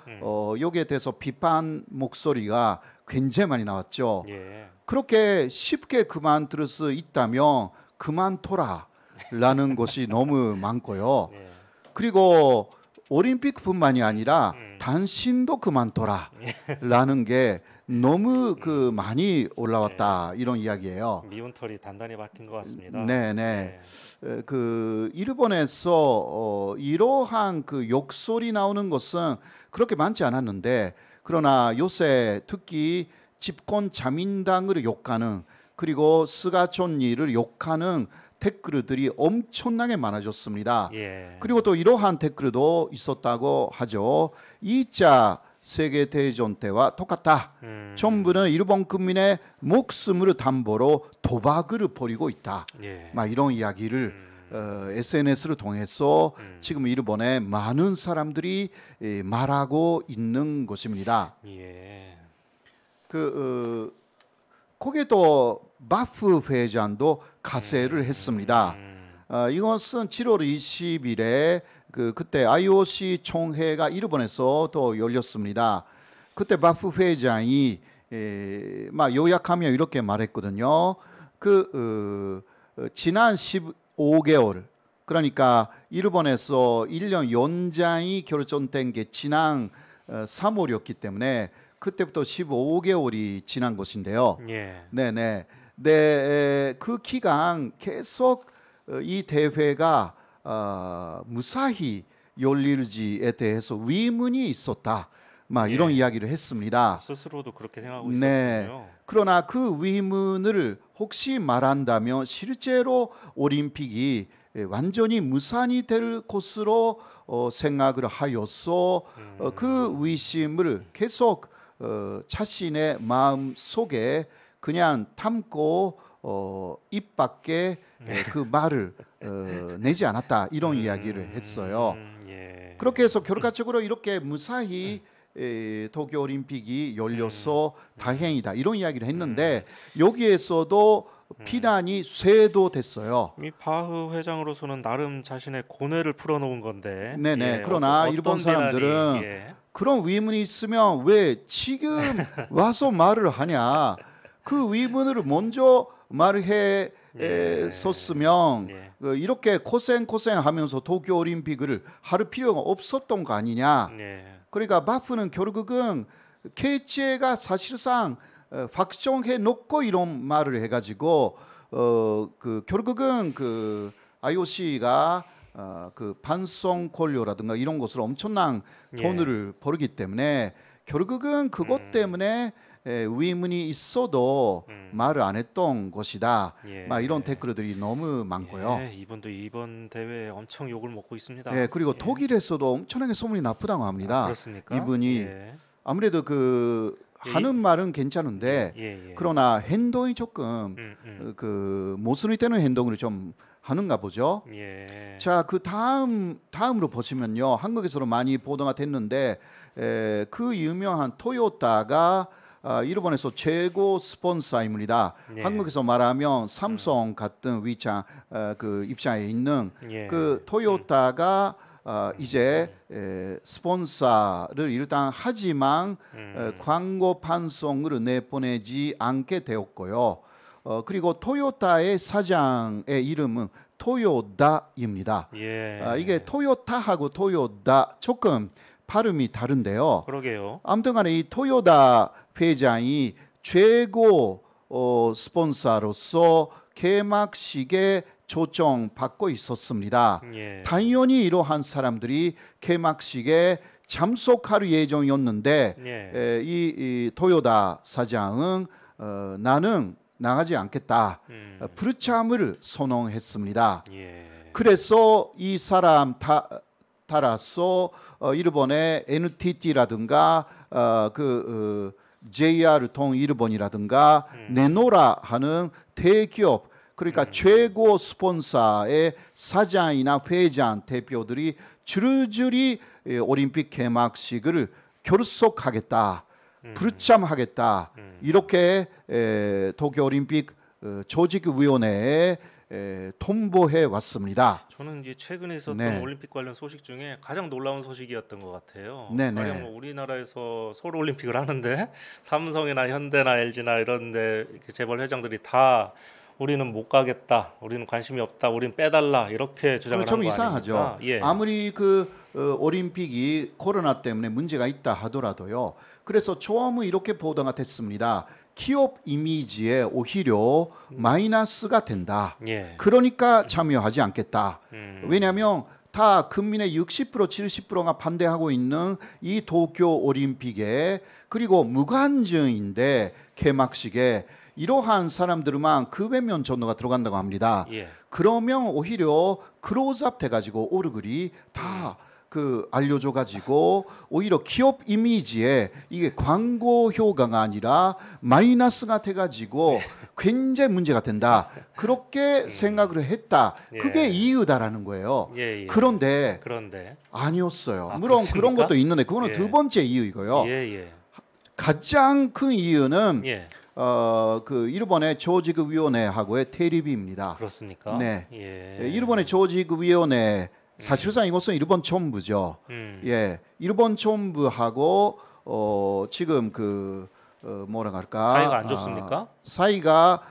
여기에 대해서 비판 목소리가 굉장히 많이 나왔죠. 예. 그렇게 쉽게 그만둘 수 있다면 그만둬라라는 것이 너무 많고요. 예. 그리고 올림픽뿐만이 아니라 당신도 그만둬라라는 게 너무 많이 올라왔다 이런 이야기예요. 미운 털이 단단히 박힌 것 같습니다. 네네. 예. 일본에서 이러한 욕설이 나오는 것은 그렇게 많지 않았는데, 그러나 요새 특히 집권 자민당을 욕하는, 그리고 스가촌리를 욕하는 댓글들이 엄청나게 많아졌습니다. 예. 그리고 또 이러한 댓글도 있었다고 하죠. 2차 세계대전 때와 똑같다. 정부는 일본 국민의 목숨을 담보로 도박을 벌이고 있다. 예. 막 이런 이야기를 SNS를 통해서 지금 일본의 많은 사람들이 말하고 있는 것입니다. 예. 거기에 또 마프 회장도 가세를 했습니다. 이것은 7월 20일에 그때 IOC 총회가 일본에서 또 열렸습니다. 그때 마프 회장이 요약하면 이렇게 말했거든요. 지난 15개월, 그러니까 일본에서 1년 연장이 결정된 게 지난 3월이었기 때문에 그때부터 15개월이 지난 것인데요. 예. 네네. 네, 그 기간 계속 이 대회가 무사히 열릴지에 대해서 의문이 있었다. 이런 이야기를 했습니다. 스스로도 그렇게 생각하고 네. 있었군요. 그러나 그 의문을 혹시 말한다면 실제로 올림픽이 완전히 무산이 될 것으로 생각을 하여서 그 의심을 계속 자신의 마음 속에 그냥 담고 입 밖에 그 말을 내지 않았다. 이런 이야기를 했어요. 예. 그렇게 해서 결과적으로 이렇게 무사히 도쿄올림픽이 열려서 다행이다. 이런 이야기를 했는데 여기에서도 비난이 쇄도됐어요. 이 바흐 회장으로서는 나름 자신의 고뇌를 풀어놓은 건데. 네네. 예. 그러나 어떤 일본 비난이, 사람들은 예. 그런 의문이 있으면 왜 지금 와서 말을 하냐. 그 의문을 먼저 말해 섰으면 예. 이렇게 고생하면서 도쿄올림픽을 할 필요가 없었던 거 아니냐. 예. 그러니까 마프는 결국은 개최가 사실상 확정해 놓고 이런 말을 해가지고 결국은 IOC가 반송 권료라든가 이런 것을 엄청난 돈을 벌기 때문에 결국은 그것 때문에 의문이 있어도 말을 안 했던 것이다. 막 이런 댓글들이 너무 많고요. 예. 이분도 이번 대회에 엄청 욕을 먹고 있습니다. 네, 그리고 독일에서도 엄청나게 소문이 나쁘다고 합니다. 그렇습니까? 이분이 예. 아무래도 하는 말은 괜찮은데 예. 그러나 행동이 조금 모순이 되는 행동을 좀 하는가 보죠. 예. 자, 다음으로 보시면요, 한국에서도 많이 보도가 됐는데 그 유명한 토요타가 일본에서 최고 스폰서입니다. 예. 한국에서 말하면 삼성 같은 위장 입장에 있는 그 토요타가 이제 스폰서를 일단 하지만 광고 방송으로 내보내지 않게 되었고요. 그리고 토요타의 사장의 이름은 토요다입니다. 예. 이게 토요타하고 토요다 조금 발음이 다른데요. 그러게요. 아무튼간에 이 토요다 회장이 최고 스폰서로서 개막식에 초청받고 있었습니다. 예. 당연히 이러한 사람들이 개막식에 참석할 예정이었는데 예. 이 토요다 사장은 나는 나가지 않겠다. 불참을 선언했습니다. 예. 그래서 이 사람 따라서 일본의 NTT라든가 JR 통 일본이라든가 네노라 하는 대기업 그러니까 최고 스폰서의 사장이나 회장 대표들이 줄줄이 올림픽 개막식을 결속하겠다, 불참하겠다 이렇게 도쿄올림픽 조직위원회에 통보해 왔습니다. 저는 이제 최근에 있었던 네. 올림픽 관련 소식 중에 가장 놀라운 소식이었던 것 같아요. 네네. 가령 뭐 우리나라에서 서울 올림픽을 하는데 삼성이나 현대나 LG나 이런데 재벌 회장들이 다 우리는 못 가겠다, 우리는 관심이 없다, 우리는 빼달라 이렇게 주장을 좀 하는 거 이상하죠. 아닙니까? 예. 아무리 올림픽이 코로나 때문에 문제가 있다 하더라도요. 그래서 처음에 이렇게 보도가 됐습니다. 기업 이미지에 오히려 마이너스가 된다. 예. 그러니까 참여하지 않겠다. 음. 왜냐하면 다 국민의 60% 70%가 반대하고 있는 이 도쿄 올림픽에 그리고 무관중인데 개막식에 이러한 사람들만 급여 면 정도가 들어간다고 합니다. 예. 그러면 오히려 클로즈업 돼가지고 얼굴이 다 알려줘가지고 오히려 기업 이미지에 이게 광고 효과가 아니라 마이너스가 돼가지고 굉장히 문제가 된다. 그렇게 생각을 했다. 그게 예. 이유다라는 거예요. 예, 예. 그런데 그런데 아니었어요. 아, 물론 그렇습니까? 그런 것도 있는데 그거는 예. 두 번째 이유이고요. 예, 예. 가장 큰 이유는 예. 일본의 조직위원회하고의 대립입니다. 그렇습니까? 네. 예. 일본의 조직위원회 사실상 이것은 일본 정부죠. 예, 일본 정부하고 지금 뭐라 할까? 사이가 안 좋습니까? 사이가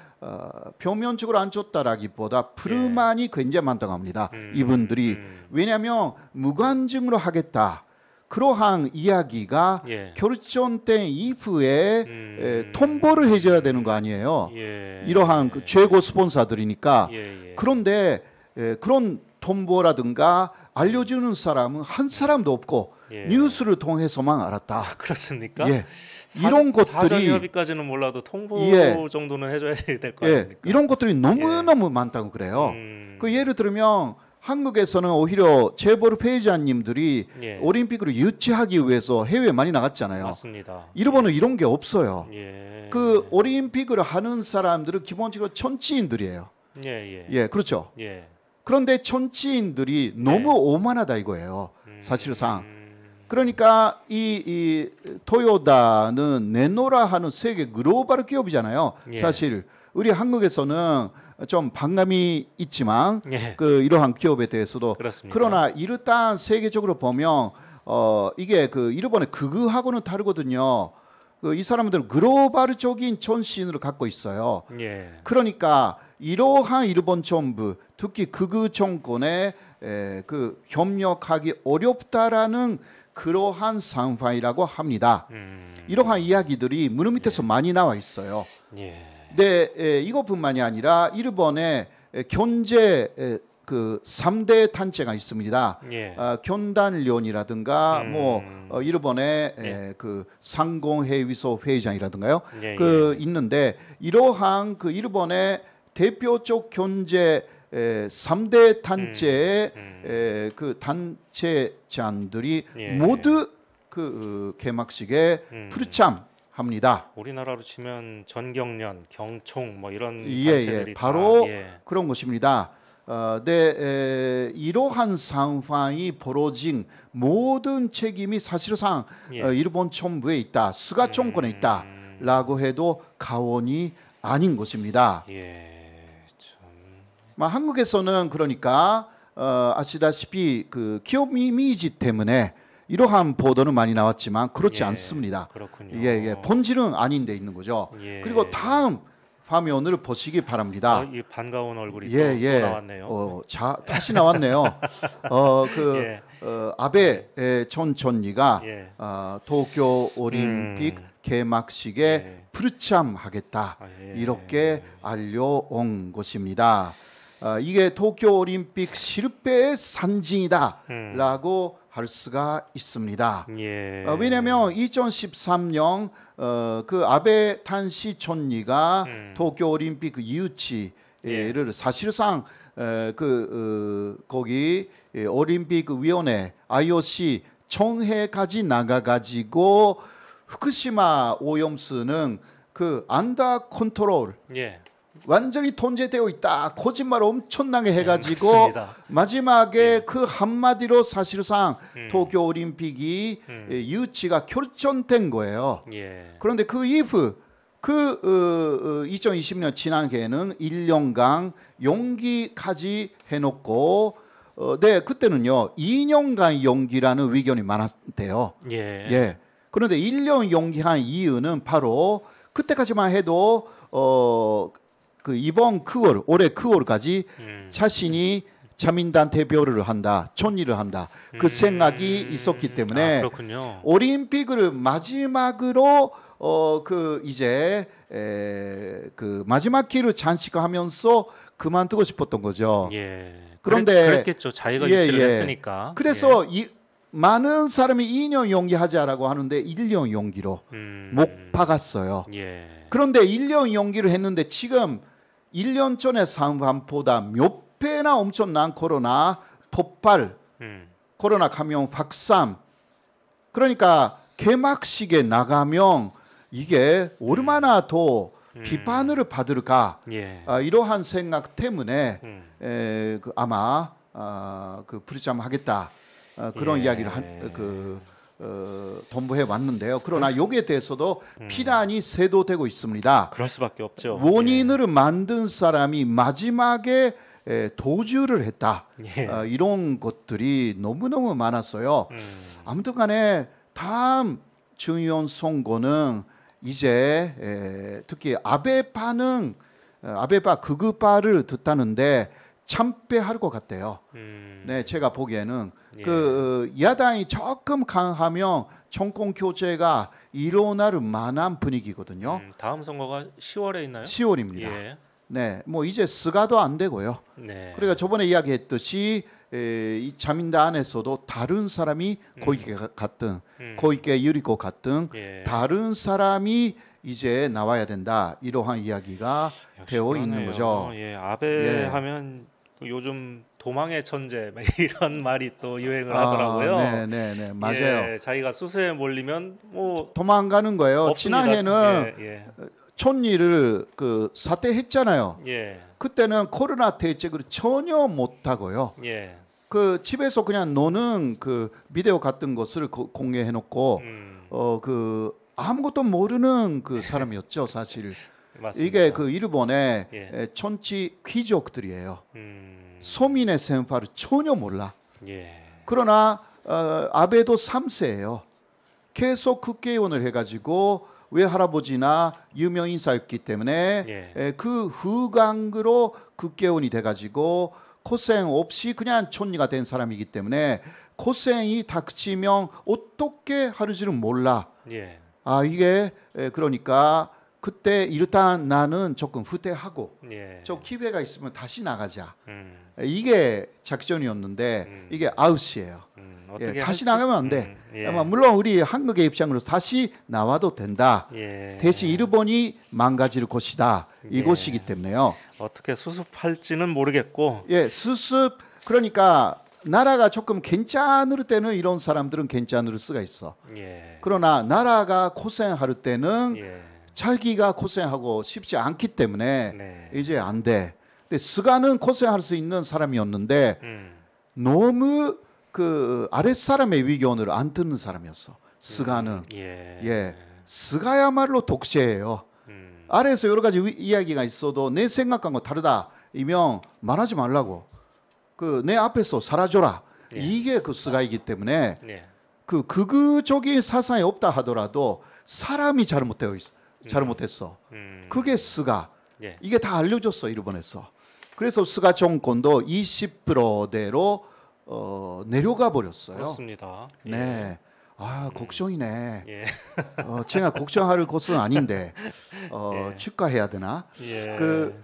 표면적으로 안 좋다라기보다 불만이 굉장히 많다고 합니다. 이분들이 왜냐하면 무관중으로 하겠다. 그러한 이야기가 예. 결정된 이후에 통보를 해줘야 되는 거 아니에요. 예. 이러한 최고 스폰서들이니까. 예, 예. 그런데 그런 통보라든가 알려주는 사람은 한 사람도 없고 예. 뉴스를 통해서만 알았다. 그렇습니까? 예. 이런 것들이 사전협의까지는 몰라도 통보 예. 정도는 해줘야 될 거 예, 아닙니까? 이런 것들이 너무너무 많다고 그래요. 예를 들면 한국에서는 오히려 재벌 회장님들이 예. 올림픽을 유치하기 위해서 해외에 많이 나갔잖아요. 맞습니다. 일본은 이런 게 없어요. 예. 올림픽을 하는 사람들은 기본적으로 정치인들이에요. 예, 예. 예, 그렇죠. 예. 그런데 정치인들이 너무 오만하다 이거예요. 사실상. 음. 그러니까 이 토요다는 네노라 하는 세계 글로벌 기업이잖아요. 예. 사실 우리 한국에서는 좀 반감이 있지만 예. 이러한 기업에 대해서도 그렇습니다. 그러나 일단 세계적으로 보면 이게 일본의 극우하고는 다르거든요. 이 사람들은 글로벌적인 정신을 갖고 있어요. 예. 그러니까 이러한 일본 정부, 특히 극우 정권에 협력하기 어렵다라는 그러한 상황이라고 합니다. 이러한 이야기들이 문 밑에서 많이 나와 있어요. 예. 근데 이것뿐만이 아니라 일본의 경제 3대 단체가 있습니다. 예. 경단련이라든가 일본의 예. 상공회의소 회장이라든가요. 예, 있는데 이러한 일본의 대표적 경제 3대 단체의 단체장들이 예. 모두 개막식에 불참합니다. 우리나라로 치면 전경련, 경총 뭐 이런 예, 단체들이 바로 다, 예. 그런 것입니다. 이러한 상황이 벌어진 모든 책임이 사실상 예. 일본 정부에 있다, 스가 정권에 있다라고 해도 과언이 아닌 것입니다. 예. 참. 한국에서는 그러니까 아시다시피 기업 이미지 때문에 이러한 보도는 많이 나왔지만 그렇지 예. 않습니다. 그렇군요. 예, 본질은 아닌데 있는 거죠. 예. 그리고 다음 화면을 보시기 바랍니다. 이 반가운 얼굴이 예. 또 나왔네요. 다시 나왔네요. 예. 아베 전 총리가 예. 도쿄 올림픽 개막식에 예. 불참하겠다 예. 이렇게 알려온 것입니다. 이게 도쿄 올림픽 실패의 상징이다라고 할 수가 있습니다. 예. 왜냐하면 2013년 아베 탄시 총리가 도쿄 올림픽 유치를 사실상 거기 올림픽 위원회 IOC 청해까지 나가가지고 후쿠시마 오염수는 그 안다 컨트롤 예. 완전히 통제되어 있다. 거짓말 엄청나게 해가지고 맞습니다. 마지막에 예. 그 한마디로 사실상 도쿄 올림픽이 유치가 결정된 거예요. 예. 그런데 그 이후 2020년 지난해에는 1년간 연기까지 해놓고 네 그때는요 2년간 연기라는 의견이 많았대요. 예. 예. 그런데 1년 연기한 이유는 바로 그때까지만 해도 그 이번 9월 올해 9월까지 자신이 자민단 대표를 한다, 촌일을 한다 그 생각이 있었기 때문에 그렇군요. 올림픽을 마지막으로 그 이제 그 마지막 기회를 장식하면서 그만두고 싶었던 거죠. 예. 그런데 그랬겠죠. 자기가 예, 유치를 예. 했으니까. 그래서 많은 사람이 2년 연기하자라고 하는데 1년 연기로 못 박았어요. 예. 그런데 1년 연기를 했는데 지금 1년 전의 상황보다 몇 배나 엄청난 코로나 폭발, 코로나 감염 확산. 그러니까 개막식에 나가면 이게 얼마나 더 비판을 받을까 예. 이러한 생각 때문에 그 아마 그 불참하겠다 그런 예. 이야기를 동부해 왔는데요. 그러나 여기에 대해서도 비난이 세도되고 있습니다. 그럴 수밖에 없죠. 원인을 만든 사람이 마지막에 도주를 했다. 예. 이런 것들이 너무너무 많았어요. 아무튼간에 다음 중요한 선거는 이제 특히 아베파는 아베파 극우파를 듣다는데 참패할 것 같아요. 네, 제가 보기에는 예. 그 야당이 조금 강하면 정권 교체가 일어날 만한 분위기거든요. 다음 선거가 10월에 있나요? 10월입니다. 예. 네, 뭐 이제 스가도 안 되고요. 네. 그러니까 저번에 이야기했듯이 이 자민당에서도 다른 사람이 고이케 같은 고이케 유리코 같은 예. 다른 사람이 이제 나와야 된다 이러한 이야기가 역시 되어 그러네요. 있는 거죠. 예. 아베 예. 하면 그 요즘 도망의 천재 막 이런 말이 또 유행을 하더라고요. 네, 맞아요. 예, 자기가 수세에 몰리면 뭐 도망가는 거예요. 없습니다. 지난해는 예. 촌일을 그 사퇴했잖아요. 예. 그때는 코로나 대책을 전혀 못 하고요. 예. 그 집에서 그냥 노는 그 비디오 같은 것을 공개해 놓고 그 아무것도 모르는 그 사람이었죠, 사실. 맞습니다. 이게 그 일본의 예. 천치 귀족들이에요. 소민의 생파를 전혀 몰라. 예. 그러나 아베도 3세예요. 계속 국회의원을 해가지고 외할아버지나 유명 인사였기 때문에 예. 그 후광으로 국회의원이 돼가지고 고생 없이 그냥 촌리가 된 사람이기 때문에 고생이 닥치면 어떻게 하는지는 몰라. 예. 이게 그러니까 그때 일단 나는 조금 후퇴하고 예. 저 기회가 있으면 다시 나가자. 이게 작전이었는데 이게 아웃이에요. 어떻게 다시 할지- 나가면 안 돼. 예. 물론 우리 한국의 입장으로 다시 나와도 된다. 예. 대신 일본이 망가질 것이다. 예. 이것이기 때문에요. 어떻게 수습할지는 모르겠고 예, 수습 그러니까 나라가 조금 괜찮을 때는 이런 사람들은 괜찮을 수가 있어. 예. 그러나 나라가 고생할 때는 예. 자기가 고생하고 싶지 않기 때문에 네. 이제 안 돼. 근데 스가는 고생할 수 있는 사람이었는데 너무 그 아랫사람의 의견을 안 듣는 사람이었어. 스가는. 예. 예. 스가야말로 독재예요. 아래에서 여러 가지 이야기가 있어도 내 생각한 거 다르다. 이면 말하지 말라고. 그 내 앞에서 사라져라. 예. 이게 그 스가이기 때문에 예. 그 극우적인 사상이 없다 하더라도 사람이 잘못했어. 그게 스가. 예. 이게 다 알려졌어 일본에서. 그래서 스가 정권도 20%대로 내려가 버렸어요. 그렇습니다. 예. 네. 걱정이네. 예. 제가 걱정할 것은 아닌데 예. 축하해야 되나? 예. 그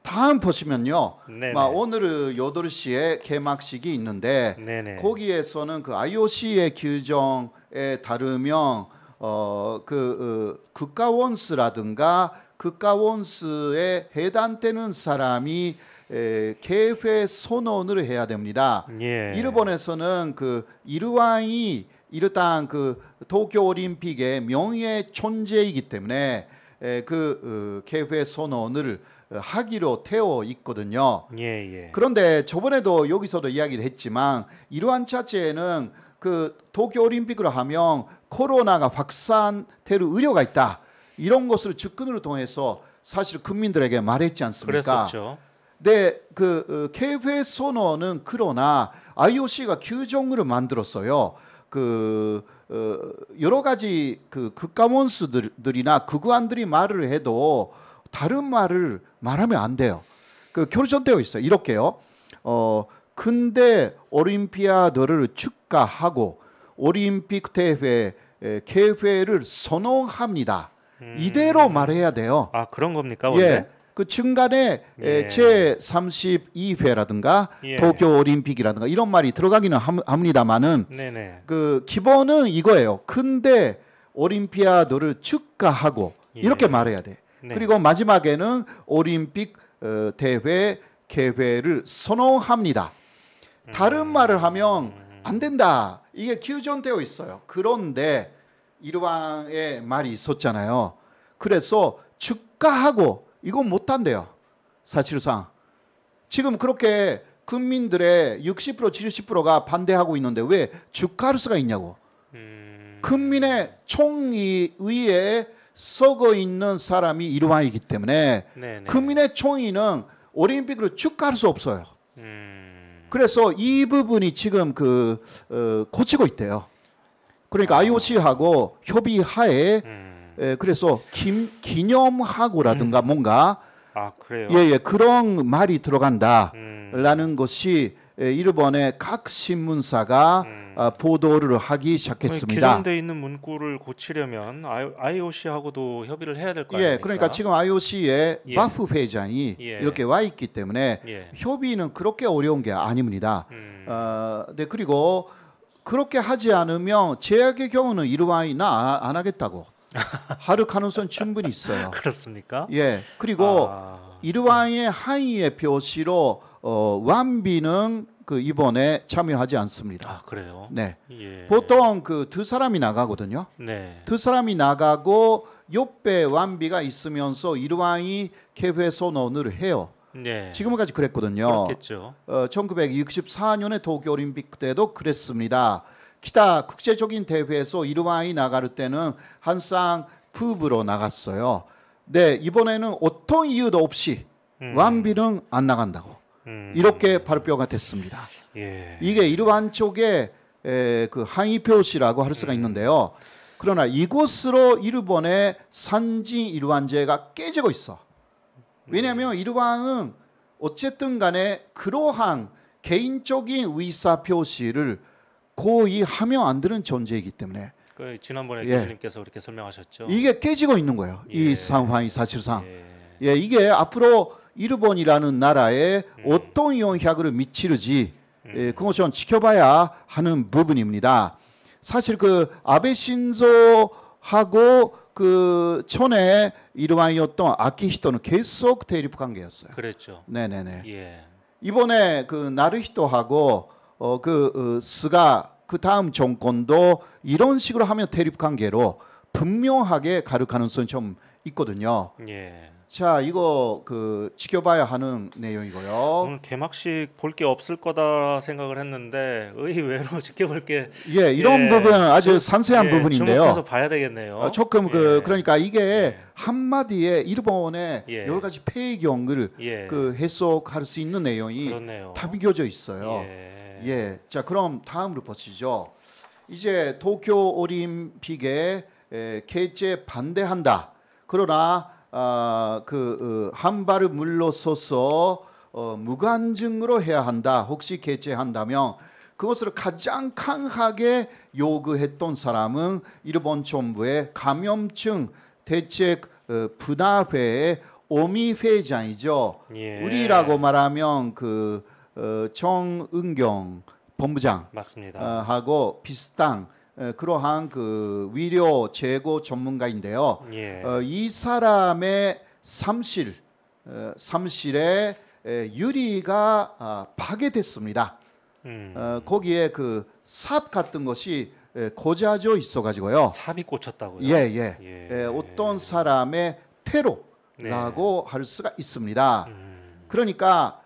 다음 보시면요. 네네. 오늘 8시에 개막식이 있는데 네네. 거기에서는 그 IOC의 규정에 따르면 국가원수라든가 국가원수에 해당되는 사람이 개회 선언을 해야 됩니다. 예. 일본에서는 그 이르왕이 일단 그 도쿄 올림픽의 명예 존재이기 때문에 개회 선언을 하기로 되어 있거든요. 예. 그런데 저번에도 여기서도 이야기를 했지만 이러한 자체에는 그 도쿄 올림픽을 하면 코로나가 확산될 우려가 있다. 이런 것을 접근을 통해서 사실 국민들에게 말했지 않습니까? 그랬었죠. 네, 그 개회 선언은 그러나 IOC가 규정을 만들었어요. 여러 가지 그 국가원수들이나 국구안들이 말을 해도 다른 말을 말하면 안 돼요. 결정되어 있어요. 이렇게요. 근데 올림피아드를 축하하고 올림픽 대회 개회를 선언합니다. 이대로 말해야 돼요. 아, 그런 겁니까? 원래? 예. 그 중간에 제 32회라든가 도쿄 올림픽이라든가 이런 말이 들어가기는 합니다만은 네네. 그 기본은 이거예요. 근데 올림피아드를 축하하고 이렇게 말해야 돼. 네. 그리고 마지막에는 올림픽 대회 개회를 선언합니다. 다른 말을 하면 안 된다. 이게 규정되어 있어요. 그런데 일왕의 말이 있었잖아요. 그래서 축하하고 이건 못한대요. 사실상 지금 그렇게 국민들의 60% 70%가 반대하고 있는데 왜 축하할 수가 있냐고. 국민의 총의에 썩어 있는 사람이 일왕이기 때문에 네네. 국민의 총의는 올림픽을 축하할 수 없어요. 그래서 이 부분이 지금 고치고 있대요. 그러니까 IOC하고 협의하에 그래서 기념하고라든가 뭔가 그래요? 그런 말이 들어간다라는 것이 일본의 각 신문사가 보도를 하기 시작했습니다. 규정되어 있는 문구를 고치려면 IOC하고도 협의를 해야 될 거 아닙니까? 그러니까 지금 IOC의 바프 회장이 이렇게 와 있기 때문에 협의는 그렇게 어려운 게 아닙니다. 네, 그리고 그렇게 하지 않으면 제약의 경우는 일왕이 나 안 하겠다고 할 가능성 충분히 있어요. 그렇습니까? 그리고 일왕의 항의의 표시로 완비는 이번에 참여하지 않습니다. 그래요? 네. 보통 두 사람이 나가거든요. 네. 두 사람이 나가고 옆에 완비가 있으면서 일왕이 개회 선언을 해요. 네. 지금까지 그랬거든요. 그렇겠죠. 1964년에 도쿄올림픽 때도 그랬습니다. 기타 국제적인 대회에서 일왕이 나갈 때는 항상 부부로 나갔어요. 네, 이번에는 어떤 이유도 없이 완비는 안 나간다고 이렇게 발표가 됐습니다. 이게 일왕 쪽에 그 항의 표시라고 할 수가 있는데요. 그러나 이것으로 일본의 산진 일왕제가 깨지고 있어. 왜냐하면 일왕은 어쨌든 간에 그러한 개인적인 의사 표시를 거의 하면 안 되는 존재이기 때문에 지난번에 교수님께서 그렇게 설명하셨죠. 이게 깨지고 있는 거예요. 이 상황이 사실상 이게 앞으로 일본이라는 나라에 어떤 영향을 미칠지 그것 좀 지켜봐야 하는 부분입니다. 사실 아베 신조하고 전에 일왕이었던 아키히토는 계속 대립 관계였어요. 그랬죠. 네네네. 이번에 나루히토하고 스가 다음 정권도 이런 식으로 하면 대립 관계로 분명하게 갈 가능성이 좀 있거든요. 자, 이거 지켜봐야 하는 내용이고요. 오늘 개막식 볼 게 없을 거다 생각을 했는데 의외로 지켜볼 게 이런 부분은 아주 상세한 부분인데요. 주목해서 봐야 되겠네요. 조금 그러니까 이게 한마디에 일본의 여러 가지 배경을 해석할 수 있는 내용이 담겨져 있어요. 자, 그럼 다음으로 보시죠. 이제 도쿄 올림픽에 개최 반대한다. 그러나 한 발을 물러서서 무관중으로 해야 한다. 혹시 개최한다면 그것을 가장 강하게 요구했던 사람은 일본 정부의 감염증 대책 분화회의 오미 회장이죠. 우리라고 말하면 정은경 본부장 맞습니다. 하고 비슷한 그러한 위료 제고 전문가인데요. 이 사람의 사무실에 유리가 파괴됐습니다. 거기에 그 삽 같은 것이 고자져 있어가지고요. 삽이 꽂혔다고요? 예. 어떤 사람의 테러라고 할 수가 있습니다. 그러니까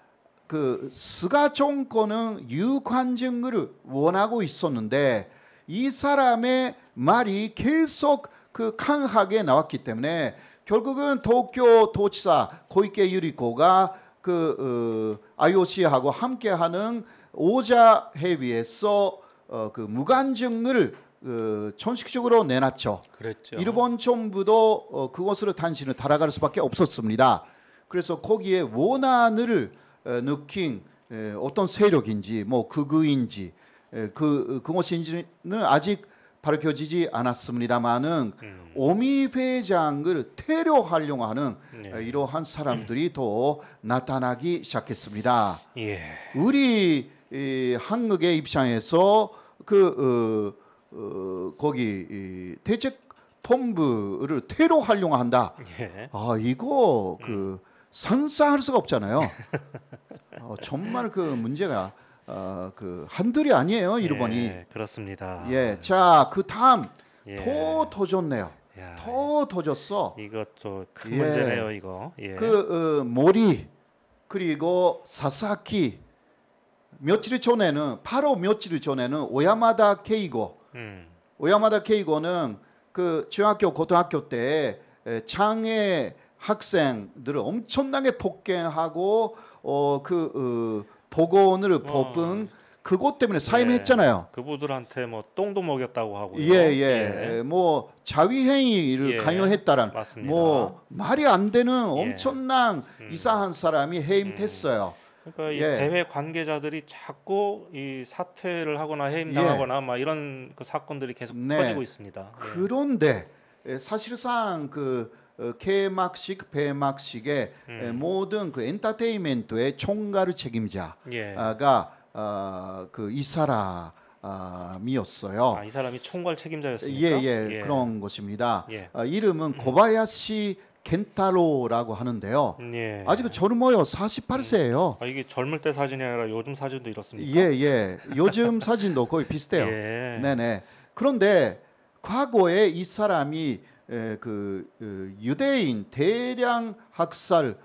그 스가 정권은 유관증을 원하고 있었는데 이 사람의 말이 계속 그 강하게 나왔기 때문에 결국은 도쿄 도지사 고이케 유리코가 그 IOC하고 함께하는 오자 회의에서 그 무관증을 정식적으로 내놨죠. 그랬죠. 일본 정부도 그것을 단신을 달아갈 수밖에 없었습니다. 그래서 거기에 원한을 느낀 어떤 세력인지 뭐 극우인지 그것인지는 아직 밝혀지지 않았습니다만은 오미 회장을 테러하려고 하는 이러한 사람들이 더 나타나기 시작했습니다. 예. 우리 한국의 입장에서 거기 대책 본부를 테러하려고 한다. 예. 아 이거 상상할 수가 없잖아요. 정말 그 문제가 그 한둘이 아니에요, 일본이. 예, 그렇습니다. 예, 자, 그 다음 예. 더 터졌네요. 야, 더 터졌어. 이것도 큰 예. 문제네요, 이거. 예. 모리 그리고 사사키 며칠 전에는 오야마다 케이고. 오야마다 케이고는 그 중학교 고등학교 때 장애 학생들을 엄청나게 폭행하고 복원을 뽑은 그것 때문에 사임했잖아요. 그분들한테 뭐 똥도 먹였다고 하고요. 예. 뭐 자위행위를 예. 관여했다란 맞습니다. 뭐 말이 안 되는 엄청난 이상한 사람이 해임됐어요. 그러니까 이 예. 대회 관계자들이 자꾸 이 사퇴를 하거나 해임당하거나 막 이런 그 사건들이 계속 네. 터지고 있습니다. 그런데 사실상 개막식, 폐막식의 모든 그 엔터테인먼트의 총괄 책임자가 예. 이 사람이었어요. 이 사람이 총괄 책임자였습니까? 예. 그런 것입니다. 예. 이름은 고바야시 켄타로라고 하는데요. 예. 아직 젊어요. 48세예요. 이게 젊을 때 사진이 아니라 요즘 사진도 이렇습니까? 예. 요즘 사진도 거의 비슷해요. 예. 네네. 그런데 과거에 이 사람이 유대인 대량 학살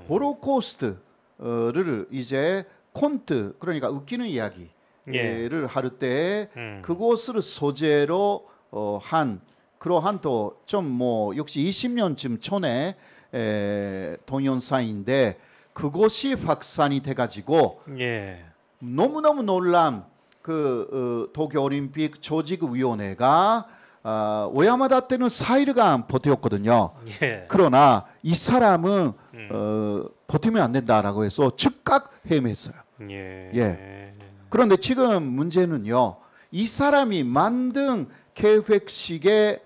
호로코스트를 이제 콘트 그러니까 웃기는 이야기를 할 때 그것을 소재로 한 그러한 또 좀 뭐 역시 20년쯤 전에 동영상인데 그것이 확산이 돼가지고 예. 너무너무 놀란 도쿄올림픽 조직위원회가 오야마다 때는 4일간 버텼거든요. 예. 그러나 이 사람은 버티면 안 된다라고 해서 즉각 해임했어요. 예. 그런데 지금 문제는요. 이 사람이 만든 계획식의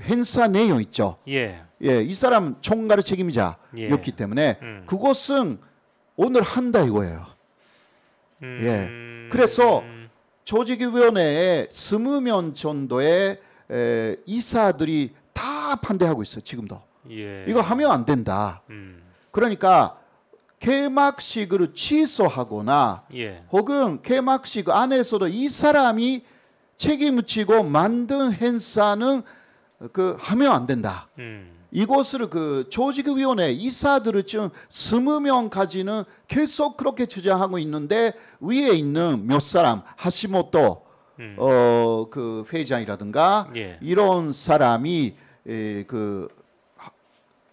행사 내용 있죠. 예. 이 사람 총괄 책임자였기 때문에 그것은 오늘 한다 이거예요. 그래서 조직위원회에 20명 정도의 이사들이 다 반대하고 있어요. 지금도. 예. 이거 하면 안 된다. 그러니까 개막식을 취소하거나 혹은 개막식 안에서도 이 사람이 책임을 지고 만든 행사는 하면 안 된다. 이것을 조직위원회 이사들을 지금 20명까지는 계속 그렇게 주장하고 있는데 위에 있는 몇 사람 하시모토 회장이라든가 이런 사람이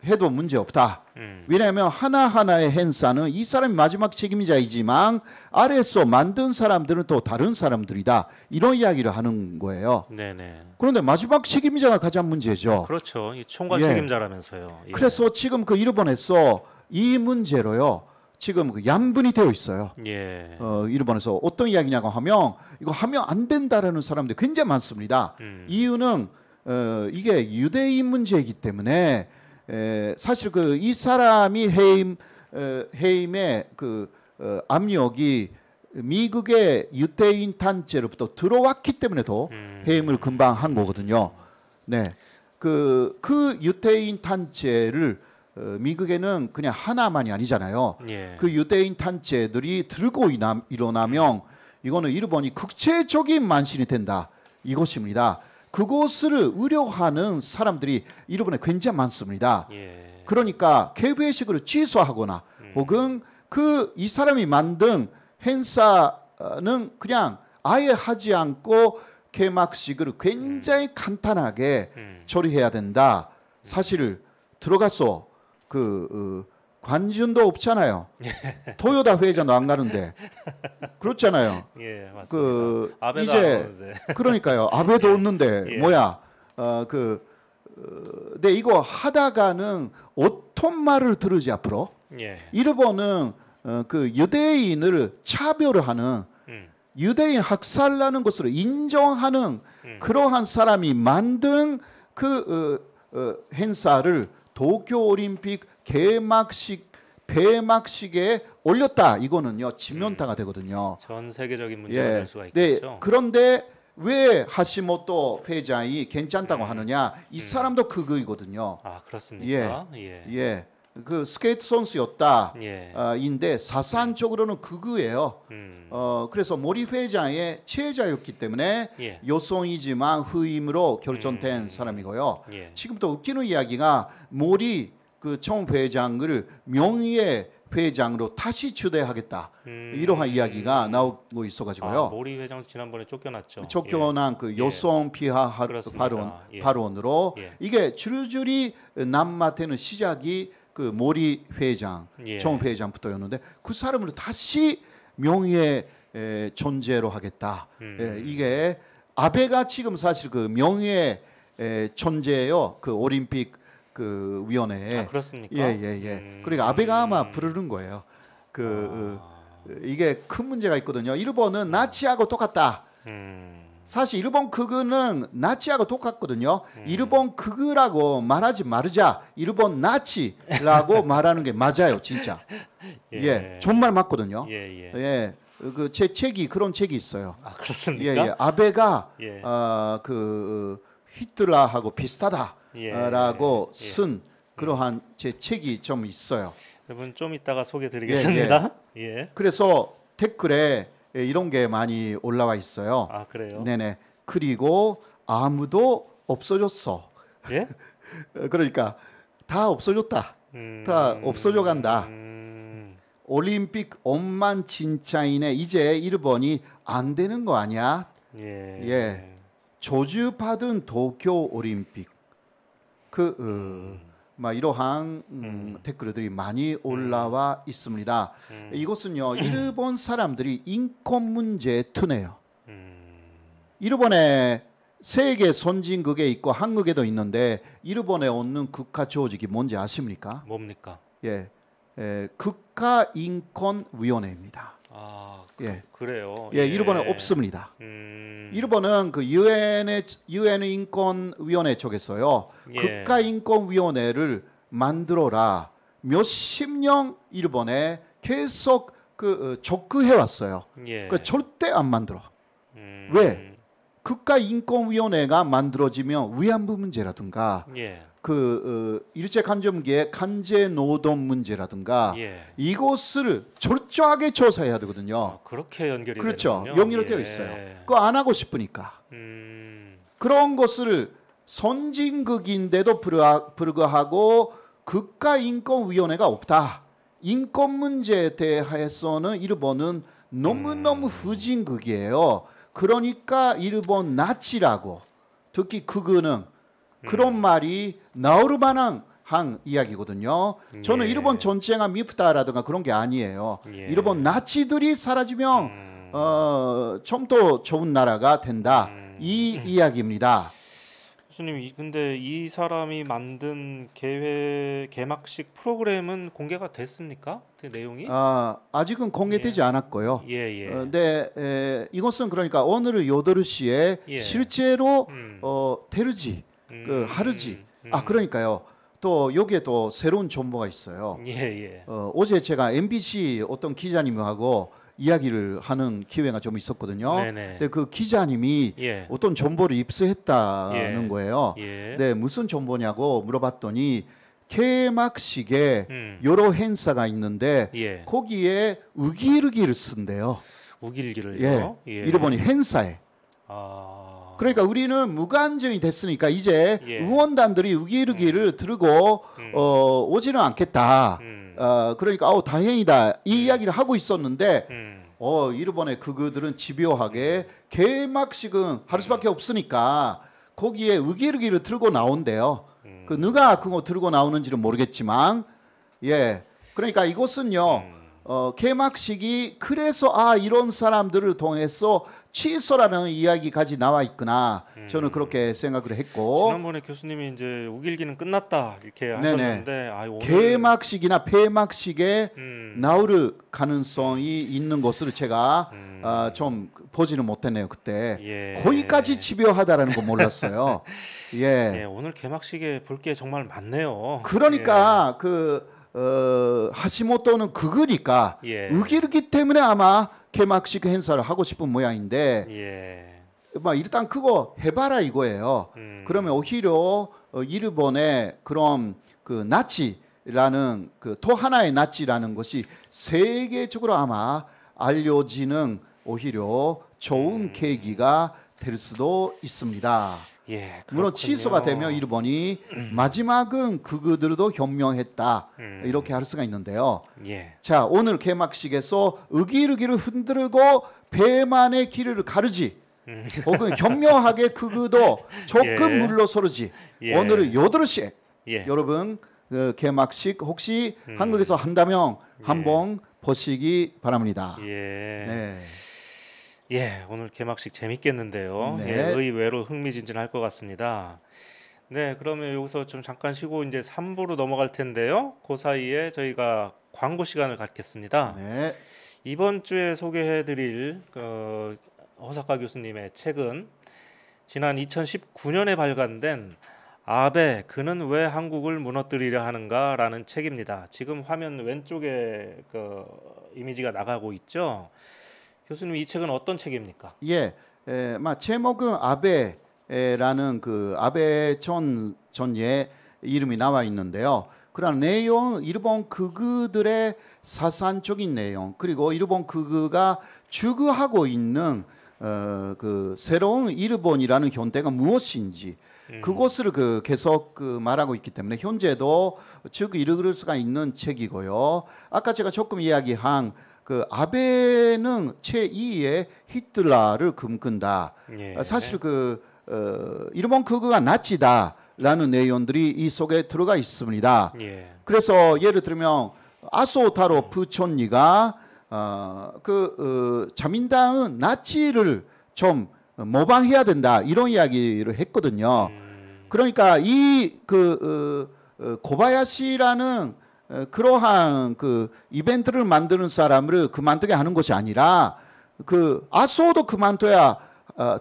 해도 문제 없다. 왜냐하면 하나하나의 행사는 이 사람이 마지막 책임자이지만 아래에서 만든 사람들은 또 다른 사람들이다. 이런 이야기를 하는 거예요. 네네. 그런데 마지막 책임자가 가장 문제죠. 그렇죠. 이 총괄 책임자라면서요. 예. 그래서 지금 일본에서 이 문제로요. 지금 양분이 되어 있어요. 예. 일본에서 어떤 이야기냐고 하면 이거 하면 안 된다라는 사람들이 굉장히 많습니다. 이유는 이게 유대인 문제이기 때문에 사실 이 사람이 해임의 압력이 미국의 유대인 단체로부터 들어왔기 때문에도 해임을 금방 한 거거든요. 네, 그 유대인 단체를 미국에는 그냥 하나만이 아니잖아요. 예. 그 유대인 단체들이 들고 일어나면 이거는 일본이 국제적인 만신이 된다 이것입니다. 그것을 우려하는 사람들이 일본에 굉장히 많습니다. 예. 그러니까 개회식을 취소하거나 혹은 이 사람이 만든 행사는 그냥 아예 하지 않고 개막식을 굉장히 간단하게 처리해야 된다. 사실 들어가서 관전도 없잖아요. 토요다 회장도 안 가는데 그렇잖아요. 예, 맞습니다. 아베도 안 오는데. 그러니까요. 아베도 없는데 예. 뭐야? 근데 이거 하다가는 어떤 말을 들으지 앞으로? 예. 일본은 그 유대인을 차별하는 유대인 학살라는 것을 인정하는 그러한 사람이 만든 행사를 도쿄올림픽 폐막식에 올렸다. 이거는요 지면타가 되거든요. 전 세계적인 문제가 예. 될 수가 네. 있겠죠. 그런데 왜 하시모토 회장이 괜찮다고 하느냐? 이 사람도 그거이거든요. 아, 그렇습니까? 예. 예. 그 스케이트 선수였다. 예. 인데 사상적으로는 그거예요. 그래서 모리 회장의 체자였기 때문에 예. 여성이지만 후임으로 결정된 사람이고요. 예. 지금부터 웃기는 이야기가 모리 청 회장을 명예 회장으로 다시 추대하겠다. 이러한 이야기가 나오고 있어가지고요. 아, 모리 회장 지난번에 쫓겨났죠. 쫓겨난 그 여성 피하 그렇습니다. 예. 발언으로 예. 이게 줄줄이 남마되는 시작이 그 모리 회장, 예. 정 회장부터였는데 그 사람을 다시 명예 존재로 하겠다. 이게 아베가 지금 사실 그 명예 존재예요. 그 올림픽 그 위원회에. 아, 그렇습니까? 예. 그러니까 아베가 아마 부르는 거예요. 이게 큰 문제가 있거든요. 일본은 나치하고 똑같다. 사실 일본 극우는 나치하고 똑같거든요. 일본 극우라고 말하지 말자. 일본 나치라고 말하는 게 맞아요, 진짜. 예, 정말 맞거든요. 예. 그 제 책이 그런 책이 있어요. 아, 그렇습니까? 예. 아베가 예. 히틀러하고 비슷하다라고 예. 쓴 그러한 제 책이 좀 있어요. 여러분 좀 이따가 소개드리겠습니다. 예. 그래서 댓글에 이런 게 많이 올라와 있어요. 아, 그래요? 네네. 그리고 아무도 없어졌어. 예? 그러니까 다 없어졌다. 다 없어져 간다. 올림픽 억만진창이네. 이제 일본이 안 되는 거 아니야? 예. 조주받은 도쿄 올림픽. 막 이러한 댓글들이 많이 올라와 있습니다. 이것은요 일본 사람들이 인권 문제에 투네요. 일본에 세계 선진국에 있고 한국에도 있는데 일본에 없는 국가 조직이 뭔지 아십니까? 뭡니까? 예, 국가인권위원회입니다. 아, 예. 그래요. 예, 일본에 없습니다. 일본은 그 유엔 인권위원회 쪽에서요 예. 국가인권위원회를 만들어라 몇십 년 일본에 계속 적극해 왔어요. 예. 절대 안 만들어. 왜? 국가인권위원회가 만들어지면 위안부 문제라든가 예. 일제강점기의 강제노동 문제라든가 예. 이것을 철저하게 조사해야 되거든요. 아, 그렇게 연결이 그렇죠. 되는군요. 연결되어 예. 있어요. 그거 안 하고 싶으니까. 그런 것을 선진국인데도 불구하고 국가인권위원회가 없다. 인권 문제에 대해서는 일본은 너무너무 후진국이에요. 그러니까 일본 나치라고 특히 그거는 그런 말이 나올 만한 이야기거든요. 저는 예. 일본 전쟁아 미프다라든가 그런 게 아니에요. 예. 일본 나치들이 사라지면 좀 더 좋은 나라가 된다. 이 이야기입니다. 교수님, 근데 이 사람이 만든 개막식 프로그램은 공개가 됐습니까? 그 내용이? 아직은 공개되지 않았고요. 예. 근데 이것은 그러니까 오늘 8시에 예. 실제로 테르지 하르지 그러니까요. 또 여기에 또 새로운 정보가 있어요. 예. 어제 제가 MBC 어떤 기자님하고 이야기를 하는 기회가 좀 있었거든요. 네네. 근데 그 기자님이 예. 어떤 정보를 입수했다는 예. 거예요. 예. 네, 무슨 정보냐고 물어봤더니 개막식에 여러 행사가 있는데 예. 거기에 우길기를 쓴대요. 우길기를요. 예. 일본이 행사에. 아. 그러니까 우리는 무관중이 됐으니까 이제 예. 응원단들이 우길기를 들고 오지는 않겠다. 그러니까 다행이다 이 이야기를 하고 있었는데 일본의 그들은 집요하게 개막식은 할 수밖에 없으니까 거기에 우길기를 들고 나온대요. 그 누가 그거 들고 나오는지는 모르겠지만 예 그러니까 이것은요 개막식이 그래서 이런 사람들을 통해서 취소라는 이야기까지 나와 있구나 저는 그렇게 생각을 했고 지난번에 교수님이 이제 우길기는 끝났다 이렇게 네네. 하셨는데 오늘 개막식이나 폐막식에 나올 가능성이 있는 것을 제가 좀 보지는 못했네요 그때 예. 거기까지 집요하다라는 거 몰랐어요. 예. 예, 오늘 개막식에 볼 게 정말 많네요. 그러니까 하시모토는 그거니까 예. 우길기 때문에 아마 개막식 행사를 하고 싶은 모양인데 예. 일단 그거 해봐라 이거예요. 그러면 오히려 일본의 그런 그 나치라는 그 또 하나의 나치라는 것이 세계적으로 아마 알려지는 오히려 좋은 계기가 될 수도 있습니다. 예, 물론 그렇군요. 취소가 되면 일본이 마지막은 그들도 현명했다 이렇게 할 수가 있는데요. 예. 자 오늘 개막식에서 으기르기를 흔들고 배만의 길을 가르지 혹은 현명하게 그도 조금 예. 물러서르지 예. 오늘은 8시에 예. 여러분 그 개막식 혹시 한국에서 한다면 한번 보시기 바랍니다. 예. 네. 예, 오늘 개막식 재밌겠는데요. 네. 예, 의외로 흥미진진할 것 같습니다. 네, 그러면 여기서 좀 잠깐 쉬고 이제 3부로 넘어갈 텐데요. 그 사이에 저희가 광고 시간을 갖겠습니다. 네. 이번 주에 소개해드릴 허사카 교수님의 책은 지난 2019년에 발간된 아베 그는 왜 한국을 무너뜨리려 하는가라는 책입니다. 지금 화면 왼쪽에 그 이미지가 나가고 있죠. 교수님 이 책은 어떤 책입니까? 예, 제목은 아베라는 그 아베 전의 이름이 나와 있는데요. 그런 내용, 일본 극우들의 사상적인 내용, 그리고 일본 극우가 추구하고 있는 그 새로운 일본이라는 현대가 무엇인지 그것을 계속 말하고 있기 때문에 현재도 쭉 읽을 수가 있는 책이고요. 아까 제가 조금 이야기한 그 아베는 제2의 히틀러를 금근다. 예. 사실 일본 극우가 나치다라는 내용들이 이 속에 들어가 있습니다. 예. 그래서 예를 들면 아소타로 부촌리가 자민당은 나치를 좀 모방해야 된다 이런 이야기를 했거든요. 그러니까 이 고바야시라는 그러한 이벤트를 만드는 사람을 그만두게 하는 것이 아니라 아소도 그만둬야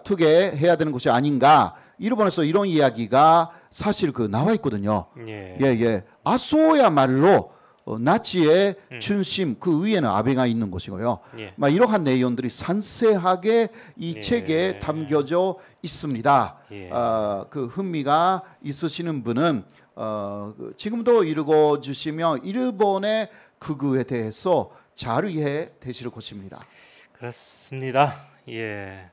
두게 해야 되는 것이 아닌가. 일본에서 이런 이야기가 사실 나와 있거든요. 예. 아소야말로 나치의 중심 그 위에는 아베가 있는 것이고요. 예. 이러한 내용들이 상세하게 이 예. 책에 담겨져 있습니다. 예. 흥미가 있으시는 분은 지금도 읽어주시면 일본의 극우에 대해서 잘 이해 되실 것입니다. 그렇습니다. 예.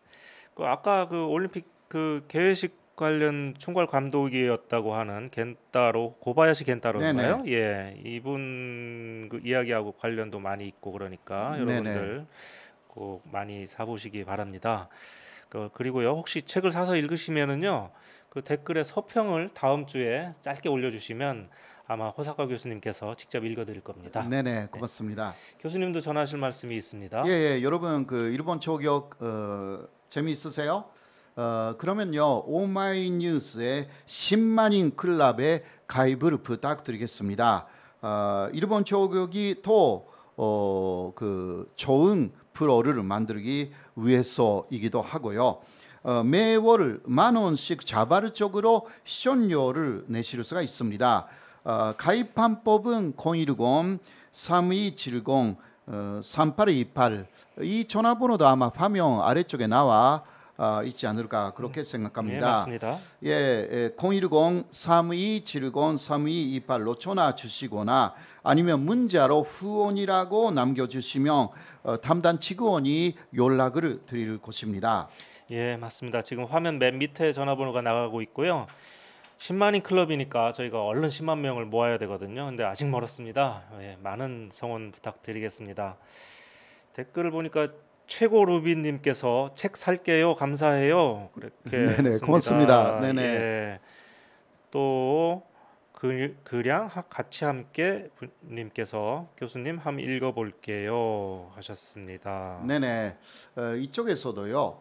아까 올림픽 개회식 관련 총괄 감독이었다고 하는 고바야시 겐타로인가요? 예, 이분 이야기하고 관련도 많이 있고 그러니까 여러분들 꼭 많이 사보시기 바랍니다. 그리고요, 혹시 책을 사서 읽으시면은요, 댓글에 서평을 다음 주에 짧게 올려주시면 아마 호사카 교수님께서 직접 읽어드릴 겁니다. 네네, 고맙습니다. 교수님도 전하실 말씀이 있습니다. 예, 여러분 일본 초격 재미있으세요? 그러면요 오마이뉴스의 10만인 클럽에 가입을 부탁드리겠습니다. 일본 초격이 또 좋은 프로를 만들기 위해서이기도 하고요. 매월 10,000원씩 자발적으로 시청료를 내실 수가 있습니다. 가입 방법은 010-3270-3828 이 전화번호도 아마 화면 아래쪽에 나와 있지 않을까 그렇게 예, 생각합니다. 맞습니다. 예, 010-3270-3228로 전화 주시거나 아니면 문자로 후원이라고 남겨주시면 담당 직원이 연락을 드릴 것입니다. 예, 맞습니다. 지금 화면 맨 밑에 전화번호가 나가고 있고요. 10만인 클럽이니까 저희가 얼른 10만 명을 모아야 되거든요. 근데 아직 멀었습니다. 예, 많은 성원 부탁드리겠습니다. 댓글을 보니까 최고 루비님께서 책 살게요, 감사해요. 그렇게 네네, 했습니다. 고맙습니다. 네네. 예, 또 그냥 같이 함께 님께서 교수님 한번 읽어볼게요 하셨습니다. 네네, 이쪽에서도요.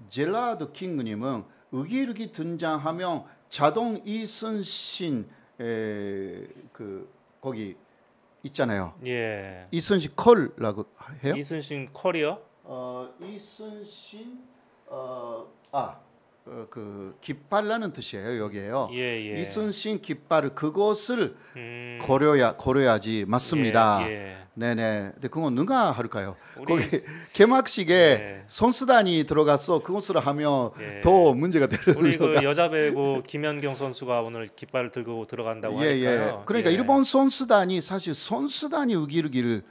젤라드 킹님은 의기르기 등장하면 자동 이순신 그 거기 있잖아요. 예, 이순신 컬라고 해요? 이순신 커리어. 이순신 그 깃발라는 뜻이에요. 여기에요. 예, 예. 이순신 깃발 그것을 음, 고려야지 맞습니다. 예, 예. 네네. 근데 그건 누가 할까요? 우리- 거기 개막식에 예. 선수단이 들어가서 그것을 하면 예. 더 문제가 되는 우리 그 거가. 여자 배구 김연경 선수가 오늘 깃발을 들고 들어간다고 예, 예. 하니까요. 그러니까 예. 일본 선수단이 사실 선수단이 우기르기를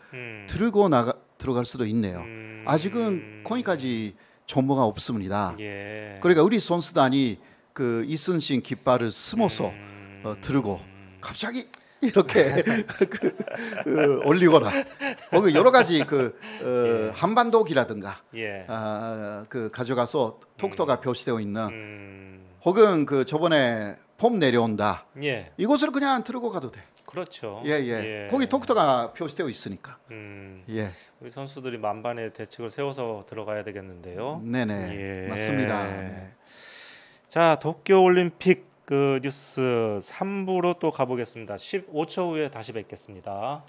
들고 들어갈 수도 있네요. 아직은 거기까지 정보가 없습니다. 예. 그러니까 우리 선수단이 그 이순신 깃발을 숨어서 들고 갑자기 이렇게 올리거나 여러 가지 한반도기라든가 예. 그 가져가서 톡톡가 표시되어 있는 혹은 그 저번에 폼 내려온다 예. 이것을 그냥 들고 가도 돼. 그렇죠. 예. 거기 톡톡가 표시되어 있으니까. 예. 우리 선수들이 만반의 대책을 세워서 들어가야 되겠는데요. 네네. 예. 맞습니다. 네. 자, 도쿄 올림픽 그 뉴스 3부로 또 가보겠습니다. 15초 후에 다시 뵙겠습니다.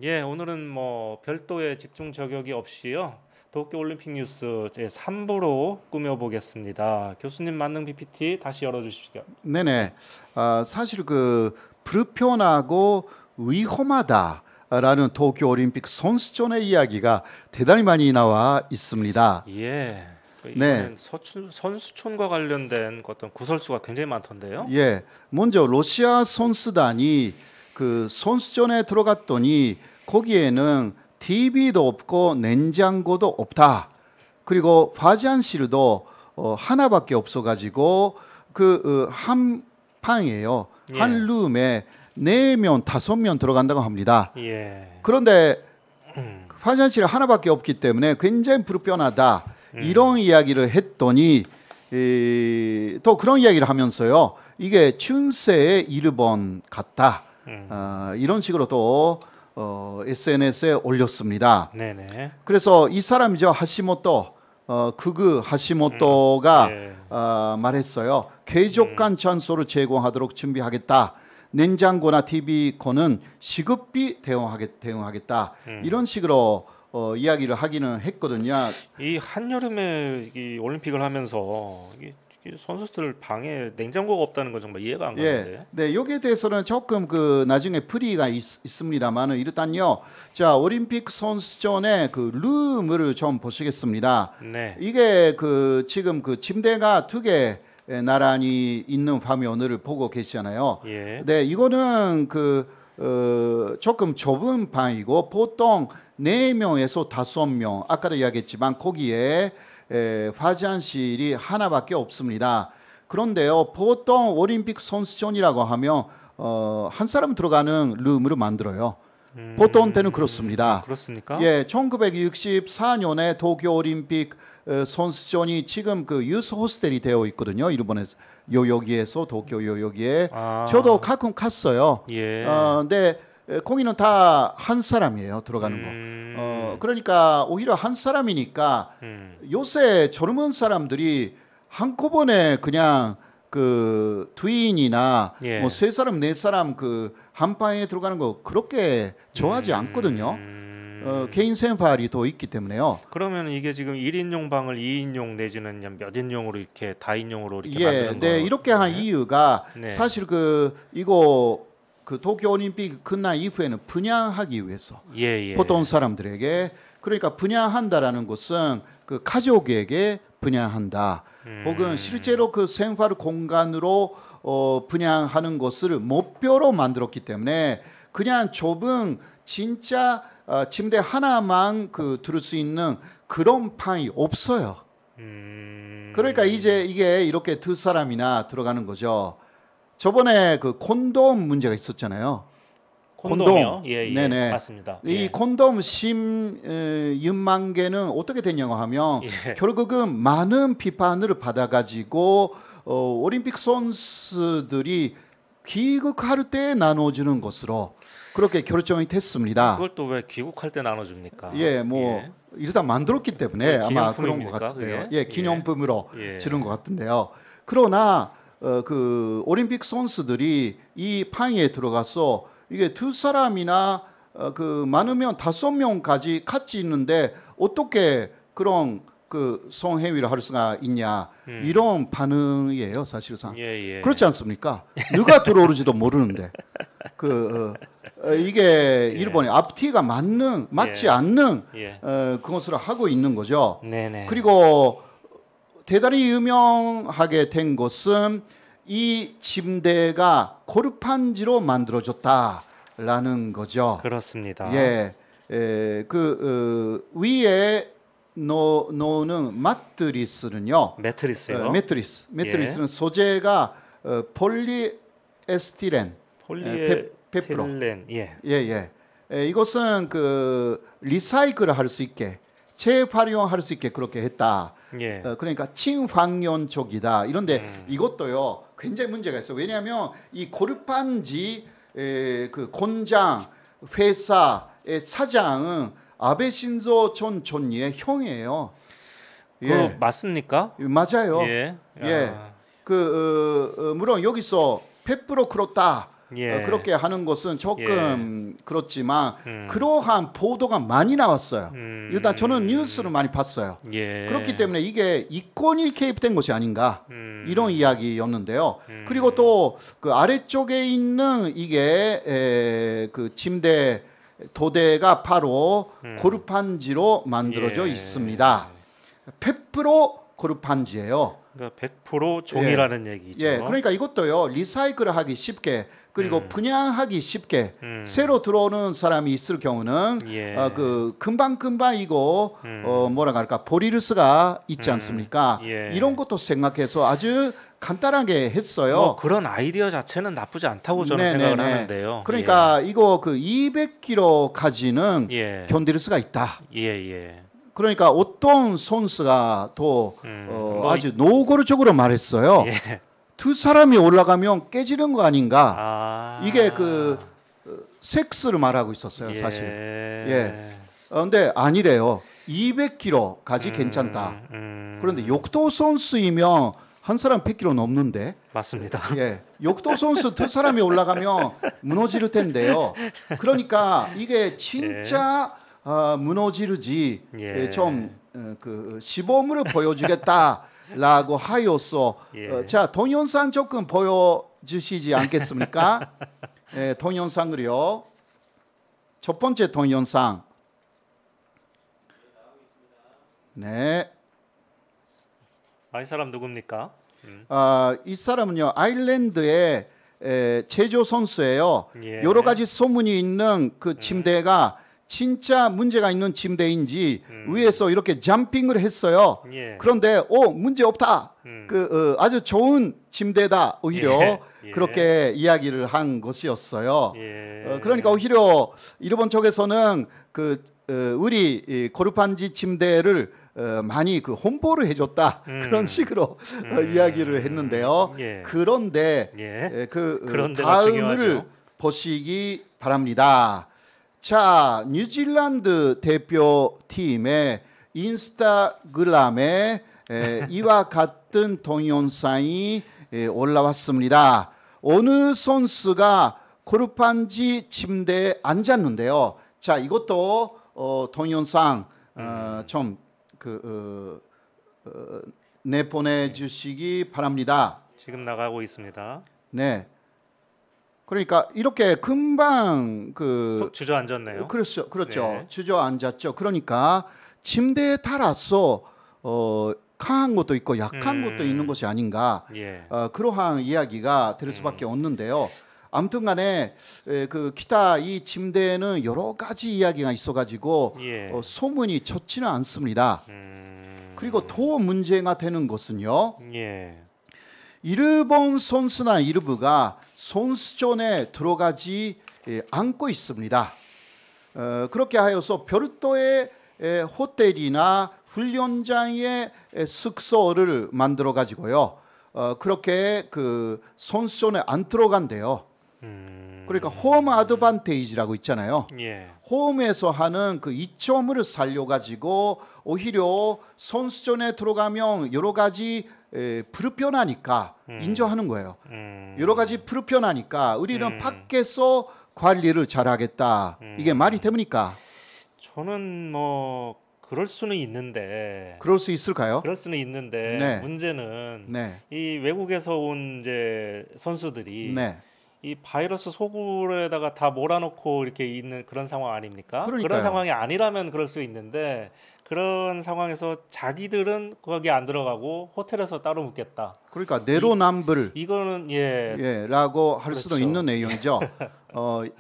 예, 오늘은 뭐 별도의 집중 저격이 없이요. 도쿄 올림픽 뉴스 제 3부로 꾸며보겠습니다. 교수님 만능 PPT 다시 열어주십시오. 네네. 사실 그 불편하고 위험하다라는 도쿄 올림픽 선수촌의 이야기가 대단히 많이 나와 있습니다. 예. 네. 선수촌과 관련된 어떤 구설수가 굉장히 많던데요. 예. 먼저 러시아 선수단이 그 선수촌에 들어갔더니 거기에는 TV도 없고 냉장고도 없다. 그리고 화장실도 하나밖에 없어가지고 한 방이에요. 예. 한 룸에 4명, 5명 들어간다고 합니다. 예. 그런데 화장실 하나밖에 없기 때문에 굉장히 불편하다. 이런 이야기를 했더니 또 그런 이야기를 하면서요. 이게 춘세의 일본 같다. 이런 식으로 또 SNS에 올렸습니다. 네네. 그래서 이 사람이죠. 하시모토 하시모토가 예. 말했어요. 쾌적한 장소를 제공하도록 준비하겠다. 냉장고나 TV코는 시급히 대응하겠다. 이런 식으로 이야기를 하기는 했거든요. 이 한여름에 이 올림픽을 하면서 이 선수들 방에 냉장고가 없다는 건 정말 이해가 안 가는데. 예, 네, 여기에 대해서는 조금 나중에 풀이가 있습니다만은 일단요, 자 올림픽 선수촌의 그 룸을 좀 보시겠습니다. 네. 이게 지금 침대가 2개 나란히 있는 화면을 보고 계시잖아요. 예. 네, 이거는 조금 좁은 방이고 보통 4명에서 5명 아까도 이야기했지만 거기에 화장실이 하나밖에 없습니다. 그런데요, 보통 올림픽 선수촌이라고 하면 한 사람 들어가는 룸으로 만들어요. 보통 때는 그렇습니다. 그렇습니까? 예, 1964년에 도쿄 올림픽 선수촌이 지금 유스 호스텔이 되어 있거든요. 일본에서 요요기에서 도쿄 요요기에 저도 가끔 갔어요. 예. 근데 거기는 다 한 사람이에요. 들어가는 거. 그러니까 오히려 한 사람이니까 요새 젊은 사람들이 한꺼번에 그냥 트윈이나 예. 뭐 3사람 4사람 한 방에 들어가는 거 그렇게 좋아하지 않거든요. 개인 생활이 더 있기 때문에요. 그러면 이게 지금 1인용 방을 2인용 내지는 몇 인용으로 이렇게 다인용으로 이렇게 예, 만드는 네, 거. 이렇게 한 이유가 네. 사실 이거 도쿄 올림픽 끝난 이후에는 분양하기 위해서 예, 예. 보통 사람들에게 그러니까 분양한다라는 것은 그 가족에게 분양한다. 혹은 실제로 그 생활 공간으로 분양하는 것을 목표로 만들었기 때문에 그냥 좁은 진짜 침대 하나만 들을 수 있는 그런 방이 없어요. 그러니까 이제 이게 이렇게 두 사람이나 들어가는 거죠. 저번에 그 콘돔 문제가 있었잖아요. 콘돔이요? 예, 예. 네네. 맞습니다. 이 예. 콘돔 10만 개는 어떻게 됐냐고 하면 예. 결국은 많은 비판을 받아가지고 올림픽 선수들이 귀국할 때 나눠주는 것으로 그렇게 결정이 됐습니다. 그걸 또 왜 귀국할 때 나눠줍니까? 예, 뭐 예. 일단 만들었기 때문에 아마 그런 것 기념품입니까, 같아요. 그게? 예, 기념품으로 예. 주는 것 같은데요. 그러나 그 올림픽 선수들이 이 방에 들어가서 이게 두 사람이나 그 많으면 5명까지 같이 있는데 어떻게 그런 그 성행위를 할 수가 있냐 이런 반응이에요, 사실상. 예, 예. 그렇지 않습니까? 누가 들어오는지도 모르는데 이게 일본의 앞뒤가 맞지 예. 않는 예. 그것을 하고 있는 거죠. 네네. 그리고 대단히 유명하게 된 것은 이 침대가 고르판지로 만들어졌다라는 거죠. 그렇습니다. 예, 위에 놓는 마트리스는요. 매트리스요. 매트리스는 소재가 폴리에스티렌, 100%. 폴리에틸렌. 예. 예. 이것은 리사이클을 할 수 있게 재활용할 수 있게 그렇게 했다. 예. 그러니까 친환경적이다. 이런데 이것도요 굉장히 문제가 있어요. 왜냐하면 이 고르판지 그 공장 회사의 사장은 아베 신조 전 총리의 형이에요. 그 맞습니까? 맞아요. 예. 예. 물론 여기서 100% 그렇다. 예. 그렇게 하는 것은 조금 그렇지만 그러한 보도가 많이 나왔어요. 일단 저는 뉴스를 많이 봤어요. 예. 그렇기 때문에 이게 이권이 개입된 것이 아닌가 이런 이야기였는데요. 그리고 또 그 아래쪽에 있는 이게 그 침대 도대가 바로 고르판지로 만들어져 예. 있습니다. 100% 고르판지예요. 그러니까 100% 종이라는 얘기죠. 예, 그러니까 이것도요 리사이클을 하기 쉽게 그리고 분양하기 쉽게 새로 들어오는 사람이 있을 경우는 예. 금방 이거 뭐라 할까 버릴 수가 있지 않습니까? 예. 이런 것도 생각해서 아주 간단하게 했어요. 뭐 그런 아이디어 자체는 나쁘지 않다고 저는 생각을 하는데요. 그러니까 이거 200kg까지는 예. 견딜 수가 있다. 예. 그러니까 어떤 선수가 더 아주 노골적으로 말했어요. 예. 두 사람이 올라가면 깨지는 거 아닌가? 아. 이게 섹스를 말하고 있었어요, 사실. 예. 그런데 아니래요. 200kg까지 괜찮다. 그런데 역도 선수이면 한 사람 100kg 넘는데. 맞습니다. 예. 역도 선수 두 사람이 올라가면 무너질 텐데요. 그러니까 이게 진짜 무너지르지 예. 좀 시범을 보여주겠다라고 하여서 예. 자 동영상 조금 보여주시지 않겠습니까? 예, 동영상을요. 첫 번째 동영상. 네. 이 사람 누굽니까? 이 사람은요 아일랜드의 제조 선수예요. 예. 여러 가지 소문이 있는 그 침대가 진짜 문제가 있는 침대인지 위에서 이렇게 점핑을 했어요. 예. 그런데 문제 없다. 아주 좋은 침대다. 오히려 예. 그렇게 이야기를 한 것이었어요. 예. 그러니까 오히려 일본 쪽에서는 우리 이 고르판지 침대를 많이 홍보를 해줬다 그런 식으로 이야기를 했는데요. 예. 그런데 예. 그 그런데가 다음을 중요하죠. 보시기 바랍니다. 자, 뉴질랜드 대표팀의 인스타그램에 이와 같은 동영상이 올라왔습니다. 어느 선수가 고르판지 침대에 앉았는데요. 자, 이것도 동영상 좀그 내보내 주시기 바랍니다. 지금 나가고 있습니다. 네. 그러니까 이렇게 금방 푹 주저앉았네요. 그렇죠. 네. 주저앉았죠. 그러니까 침대에 따라서 강한 것도 있고 약한 것도 있는 것이 아닌가. 예. 그러한 이야기가 될 수밖에 없는데요. 아무튼간에 그 기타 이 침대에는 여러 가지 이야기가 있어가지고 예. 소문이 좋지는 않습니다. 그리고 더 문제가 되는 것은요. 예. 일본 선수나 일부가 선수촌에 들어가지 않고 있습니다. 그렇게 하여서 별도의 호텔이나 훈련장의 숙소를 만들어 가지고요. 그렇게 그 선수촌에 안 들어간대요. 그러니까 홈 어드밴티지라고 있잖아요. 예. 홈에서 하는 그 이점을 살려 가지고 오히려 선수촌에 들어가면 여러 가지 불편하니까 인정하는 거예요. 여러 가지 불편하니까 우리는 밖에서 관리를 잘하겠다. 이게 말이 됩니까? 저는 뭐 그럴 수는 있는데 그럴 수 있을까요? 그럴 수는 있는데 네. 문제는 네, 이 외국에서 온 이제 선수들이 네. 이 바이러스 소굴에다가 다 몰아놓고 이렇게 있는 그런 상황 아닙니까? 그러니까요. 그런 상황이 아니라면 그럴 수 있는데 그런 상황에서 자기들은 거기 안 들어가고 호텔에서 따로 묵겠다. 그러니까 내로남불 이거는 라고 할 수도 그렇죠. 있는 내용이죠.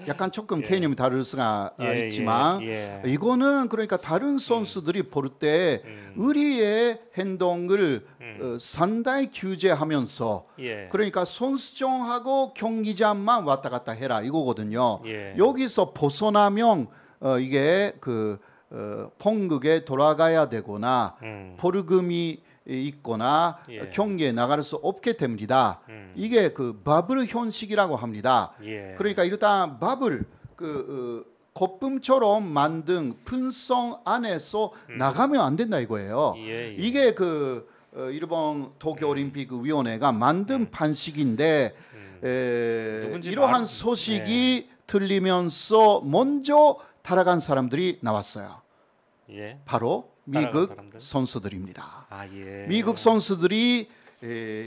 약간 조금 예. 개념이 다를 수가 예, 있지만 예. 이거는 그러니까 다른 선수들이 볼 때 우리의 행동을 상당히 규제하면서 예. 그러니까 선수촌하고 경기장만 왔다 갔다 해라 이거거든요. 예. 여기서 벗어나면 이게 그 본국에 돌아가야 되거나 벌금이 있거나 예. 경기에 나갈 수 없게 됩니다. 이게 그 바블 현식이라고 합니다. 예. 그러니까 일단 바블 그 거품처럼 만든 분성 안에서 나가면 안 된다 이거예요. 예, 예. 이게 그 일본 도쿄올림픽 위원회가 만든 판식인데 누군지 이러한 말- 소식이 들리면서 먼저 따라간 사람들이 나왔어요. 예. 바로 따라간 미국 사람들? 선수들입니다. 아 예. 미국 선수들이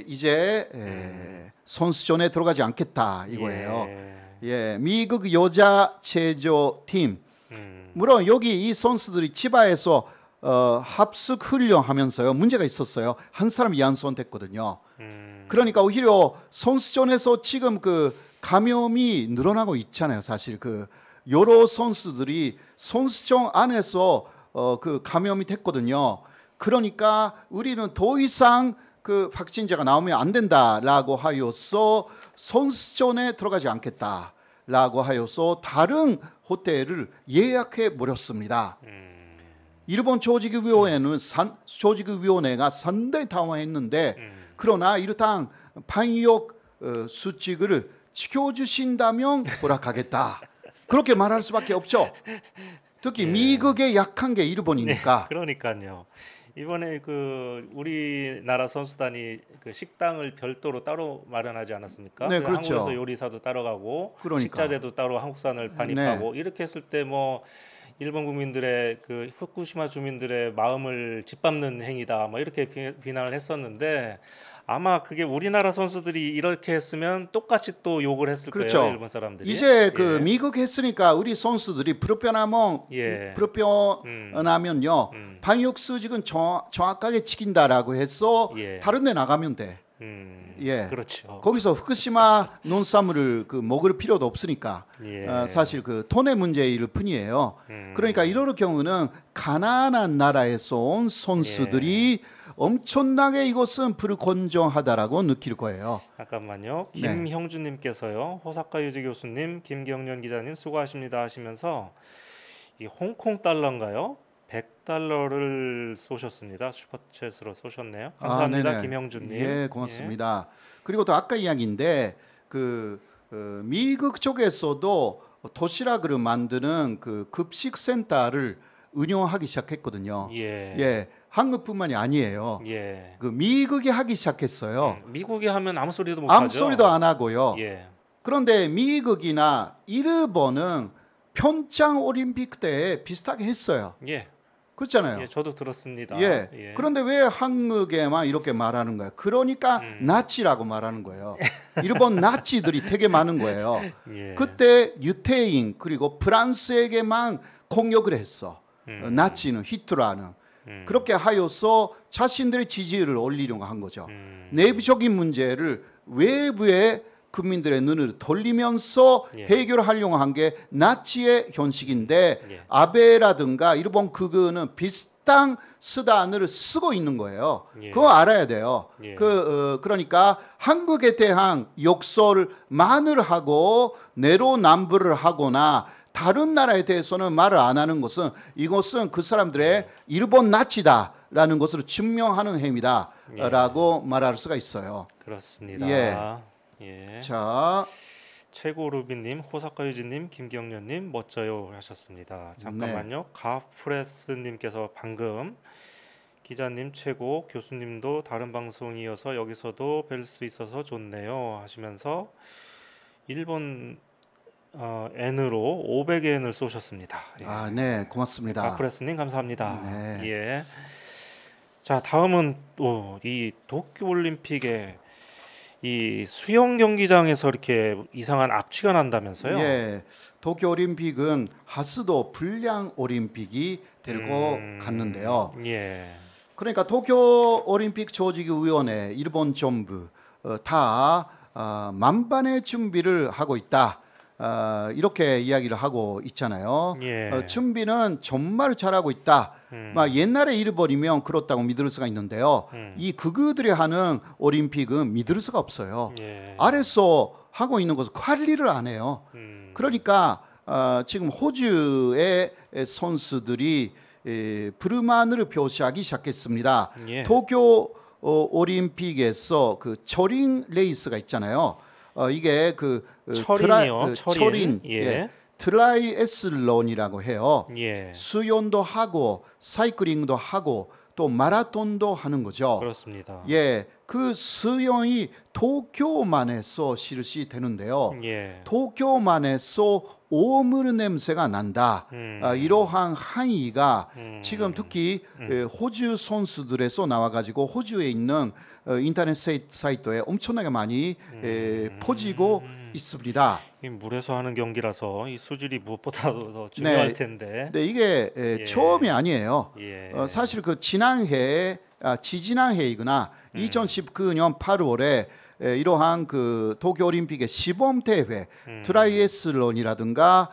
이제 선수촌에 들어가지 않겠다 이거예요. 예, 미국 여자 체조팀 물론 여기 이 선수들이 치바에서 합숙 훈련하면서요 문제가 있었어요. 한 사람이 양손됐거든요. 그러니까 오히려 선수촌에서 지금 그 감염이 늘어나고 있잖아요. 사실 그 여러 선수들이 선수촌 안에서 그 감염이 됐거든요. 그러니까 우리는 더 이상 그 확진자가 나오면 안 된다라고 하여서 선수촌에 들어가지 않겠다라고 하여서 다른 호텔을 예약해 버렸습니다. 일본 조직위원회가 상당히 당황했는데 그러나 이러한 방역 수칙을 지켜주신다면 허락하겠다. 그렇게 말할 수밖에 없죠. 특히 미국의 약한 게 일본이니까. 그러니까요. 이번에 그 우리나라 선수단이 그 식당을 별도로 따로 마련하지 않았습니까? 네, 그래서 그렇죠. 한국에서 요리사도 따로 가고 그러니까. 식자재도 따로 한국산을 반입하고 이렇게 했을 때 뭐 일본 국민들의 그 후쿠시마 주민들의 마음을 짓밟는 행위다. 뭐 이렇게 비난을 했었는데 아마 그게 우리나라 선수들이 이렇게 했으면 똑같이 또 욕을 했을 그렇죠. 거예요. 일본 사람들이. 이제 그 예. 미국 했으니까 우리 선수들이 불편하면요 방역 수칙은 정확하게 지킨다라고 해서 예. 다른 데 나가면 돼. 예. 그렇죠. 거기서 후쿠시마 농산물을 그 먹을 필요도 없으니까 예. 사실 그 돈의 문제일 뿐이에요. 그러니까 이런 경우는 가난한 나라에서 온 선수들이 엄청나게 이것은 불건전하다라고 느낄 거예요. 잠깐만요. 네. 김형준님께서요. 호사카 유지 교수님, 김경련 기자님 수고하십니다 하시면서 이 홍콩 달러인가요? 100달러를 쏘셨습니다. 슈퍼챗으로 쏘셨네요. 감사합니다, 네네. 김형준님. 예, 고맙습니다. 그리고 또 아까 이야기인데 그 미국 쪽에서도 도시락을 만드는 그 급식 센터를 운영하기 시작했거든요. 예. 예, 한국뿐만이 아니에요. 예. 그 미국이 하기 시작했어요. 미국이 하면 아무 소리도 못 아무 하죠. 소리도 안 하고요. 예. 그런데 미국이나 일본은 평창 올림픽 때 비슷하게 했어요. 예. 그렇잖아요. 예, 저도 들었습니다. 예. 예. 그런데 왜 한국에만 이렇게 말하는 거예요? 그러니까 나치라고 말하는 거예요. 일본 나치들이 되게 많은 거예요. 예. 그때 유태인 그리고 프랑스에게만 공격을 했어. 나치는 히틀러는 그렇게 하여서 자신들의 지지율을 올리려고 한 거죠. 내부적인 문제를 외부의 국민들의 눈을 돌리면서 예. 해결하려고 한 게 나치의 현식인데 예. 아베라든가 일본 극우는 비슷한 수단을 쓰고 있는 거예요. 예. 그거 알아야 돼요. 예. 그러니까 한국에 대한 욕설을 많이 하고 내로남불을 하거나 다른 나라에 대해서는 말을 안 하는 것은 이것은 그 사람들의 일본 나치다라는 것을 증명하는 행위다라고 말할 수가 있어요. 그렇습니다. 예. 예. 자, 최고 루비님, 호사카 유진님, 김경련님 멋져요 하셨습니다. 잠깐만요. 가프레스님께서 방금 기자님 최고, 교수님도 다른 방송이어서 여기서도 뵐 수 있어서 좋네요 하시면서 일본 N으로 500엔을 쏘셨습니다. 예. 아, 네, 고맙습니다. 가프레스님 감사합니다. 네. 예. 자, 다음은 또 이 도쿄올림픽에 이 수영 경기장에서 이렇게 이상한 악취가 난다면서요? 예, 도쿄 올림픽은 하수도 불량 올림픽이 되고 갔는데요. 예. 그러니까 도쿄 올림픽 조직위원회 일본 정부 다 만반의 준비를 하고 있다. 이렇게 이야기를 하고 있잖아요. 예. 준비는 정말 잘하고 있다. 막 옛날에 잃어버리면 그렇다고 믿을 수가 있는데요. 이 극우들이 하는 올림픽은 믿을 수가 없어요. 예. 아래서 하고 있는 것은 관리를 안 해요. 그러니까 지금 호주의 선수들이 불만을 표시하기 시작했습니다. 예. 도쿄 올림픽에서 그 철인 레이스가 있잖아요. 이게 철인이요. 철인, 예. 트라이애슬론이라고 해요. 예. 수영도 하고 사이클링도 하고 또 마라톤도 하는 거죠. 그렇습니다. 예, 그 수영이 도쿄만에서 실시되는데요. 예. 도쿄만에서 오물 냄새가 난다. 이러한 항의가 지금 특히 호주 선수들에서 나와가지고 호주에 있는 인터넷 사이트에 엄청나게 많이 퍼지고 있습니다. 이 물에서 하는 경기라서 이 수질이 무엇보다도 더 중요할 텐데. 네, 이게 처음이 아니에요. 예. 사실 그 지지난해이구나. 2019년 8월에 이러한 그 도쿄올림픽의 시범 대회 트라이애슬론이라든가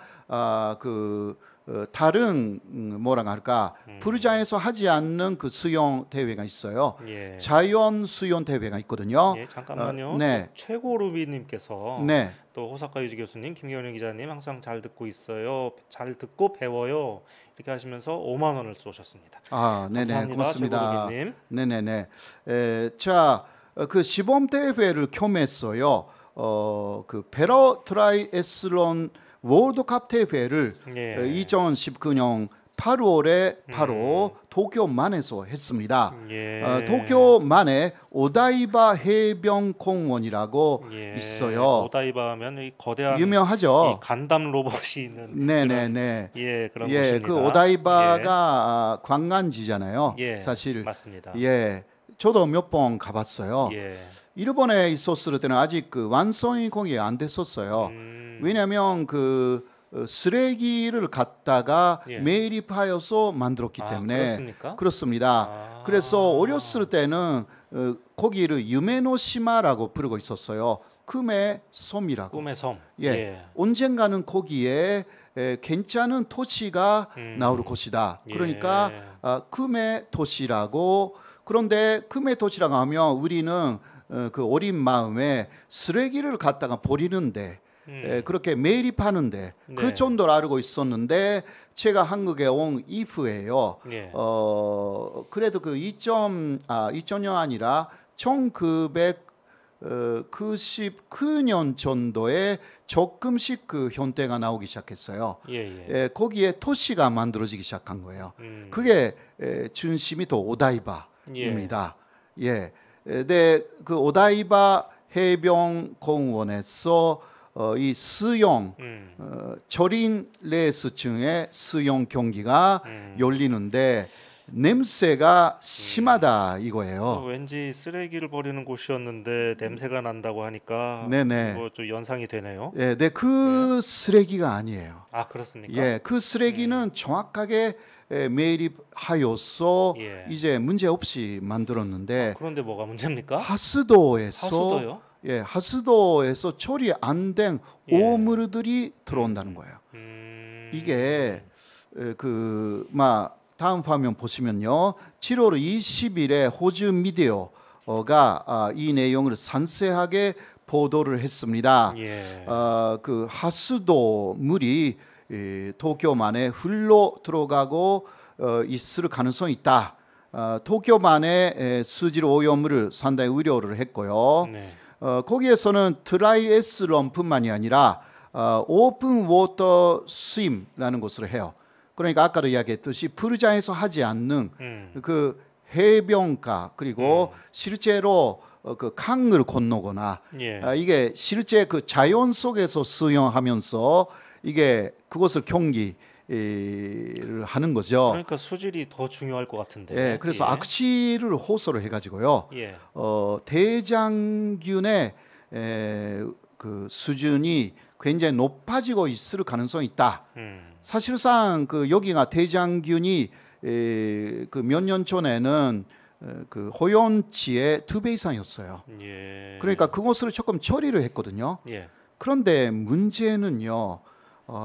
다른 뭐라 할까 불장에서 하지 않는 그 수영 대회가 있어요. 예. 자연 수영 대회가 있거든요. 예, 잠깐만요. 네. 최고 루비님께서 네. 또 호사카 유지 교수님, 김경련 기자님 항상 잘 듣고 있어요. 잘 듣고 배워요. 이렇게 하시면서 5만 원을 쏘셨습니다. 아, 네네, 감사합니다. 고맙습니다. 최고 루비님. 네네네. 자, 그 시범 대회를 겸했어요. 그 베러 트라이애슬론 월드컵 대회를 예. 2019년 8월에 바로 도쿄만에서 했습니다. 예. 도쿄만에 오다이바 해변공원이라고 예. 있어요. 오다이바 하면 이 거대한 유명하죠. 이 간담 로봇이 있는 네네네. 그런 예, 곳입니다. 그 오다이바가 관광지잖아요. 예. 사실. 맞습니다. 예, 저도 몇 번 가봤어요. 예. 일본에 있었을 때는 아직 그 완성이 거기 안 됐었어요. 왜냐하면 그 쓰레기를 갖다가 예. 매립하여서 만들었기 때문에 그렇습니까? 그렇습니다. 아. 그래서 어렸을 때는 거기를 유메노시마라고 부르고 있었어요. 꿈의 섬이라고. 꿈의 섬. 예. 언젠가는 거기에 괜찮은 도시가 나올 것이다. 그러니까 꿈의 도시라고. 그런데 꿈의 도시라고 하면 우리는 그 어린 마음에 쓰레기를 갖다가 버리는데 그렇게 매립하는데 네. 그 정도로 알고 있었는데 제가 한국에 온 이후에요. 예. 그래도 그 2000년 아니라 1999년 정도에 조금씩 그 현대가 나오기 시작했어요. 예. 거기에 도시가 만들어지기 시작한 거예요. 그게 중심이 또 오다이바입니다. 예. 네, 그 오다이바 해변공원에서 이 수용 절인 레이스층의 수용 경기가 열리는데 냄새가 심하다 이거예요. 왠지 쓰레기를 버리는 곳이었는데 냄새가 난다고 하니까 네네. 이거 좀 연상이 되네요. 예, 네, 그 쓰레기가 아니에요. 아 그렇습니까? 예, 그 쓰레기는 정확하게 매립하여서 예. 이제 문제 없이 만들었는데 그런데 뭐가 문제입니까? 하수도에서 하수도요? 예, 하수도에서 처리 안 된 예. 오물들이 들어온다는 거예요. 이게 다음 화면 보시면요. 7월 20일에 호주 미디어가 이 내용을 상세하게 보도를 했습니다. 예. 그 하수도 물이 도쿄만에 흘러 들어가고 있을 가능성이 있다. 도쿄만에 수질 오염물을 상당히 우려를 했고요. 네. 거기에서는 드라이 에스럼뿐만이 아니라 오픈 워터 스임라는 것을 해요. 그러니까 아까도 이야기했듯이 프르자에서 하지 않는 그 해변가 그리고 실제로 그 강을 건너거나 예. 이게 실제 그 자연 속에서 수영하면서 이게 그것을 경기를 하는 거죠. 그러니까 수질이 더 중요할 것 같은데. 예, 그래서 예. 악취를 호소를 해가지고요. 예. 대장균의 그 수준이 굉장히 높아지고 있을 가능성이 있다. 사실상 그 여기가 대장균이 그 몇 년 전에는 그 호연치의 2배 이상이었어요. 예. 그러니까 그것을 조금 처리를 했거든요. 예. 그런데 문제는요,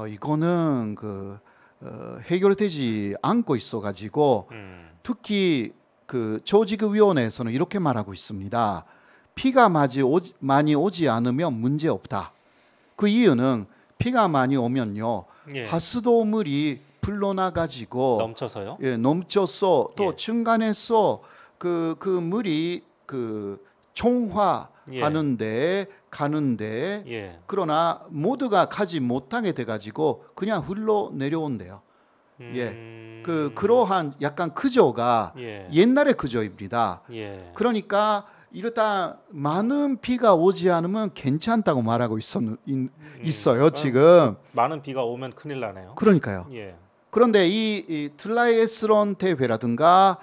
이거는 해결되지 않고 있어가지고 특히 그 조직위원회에서는 이렇게 말하고 있습니다. 피가 많이 오지 않으면 문제 없다. 그 이유는 피가 많이 오면요, 예. 하수도물이 불러나가지고 넘쳐서요? 예, 넘쳐서 또 예. 중간에서 그 물이 그 총화하는데 가는데 예. 그러나 모두가 가지 못하게 돼가지고 그냥 흘러 내려온대요. 예, 그러한 약간 구조가 예. 옛날의 구조입니다. 예. 그러니까 이렇다 많은 비가 오지 않으면 괜찮다고 말하고 있어요 지금. 많은 비가 오면 큰일 나네요. 그러니까요. 예. 그런데 이 트라이애슬론 대회라든가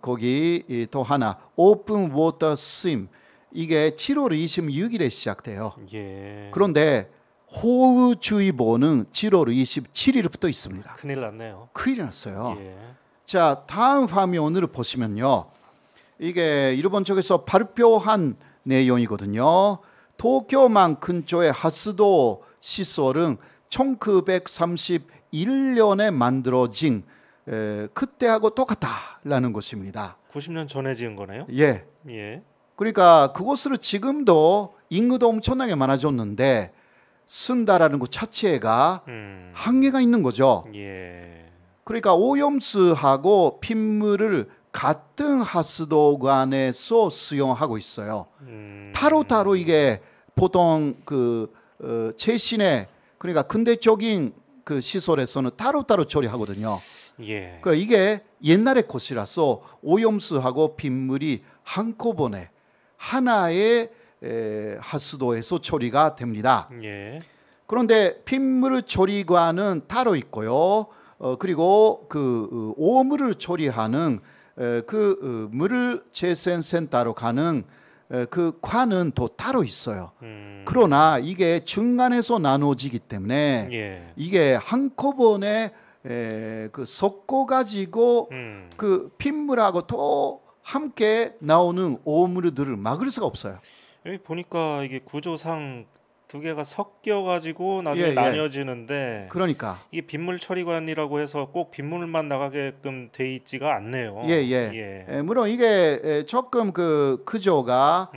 거기 또 하나 오픈 워터 스임 이게 7월 26일에 시작돼요. 예. 그런데 호우주의보는 7월 27일부터 있습니다. 큰일 났네요. 큰일 났어요. 예. 자, 다음 화면을 보시면요. 이게 일본 쪽에서 발표한 내용이거든요. 도쿄만 근처의 하수도 시설은 1931년에 만들어진 그때하고 똑같다라는 것입니다. 90년 전에 지은 거네요. 예. 예. 그러니까 그것을 지금도 인구도 엄청나게 많아졌는데 쓴다라는 것 자체가 한계가 있는 거죠. 예. 그러니까 오염수하고 핏물을 같은 하수도관에서 수용하고 있어요. 따로따로 이게 보통 최신의 그러니까 근대적인 그 시설에서는 따로따로 처리하거든요. 예. 그러니까 이게 옛날의 것이라서 오염수하고 빗물이 한꺼번에 하나의 하수도에서 처리가 됩니다. 예. 그런데 빗물 처리관은 따로 있고요. 그리고 그 오물을 처리하는 그 물을 재생센터로 가는 그 관은 또 따로 있어요. 그러나 이게 중간에서 나눠지기 때문에 예. 이게 한꺼번에 섞어 가지고 그 핏물하고 또 함께 나오는 오물들을 막을 수가 없어요. 여기 보니까 이게 구조상 두 개가 섞여 가지고 나중에 예. 나뉘어지는데 그러니까 이게 빗물 처리관이라고 해서 꼭 빗물만 나가게끔 돼 있지가 않네요. 물론 이게 조금 그 구조가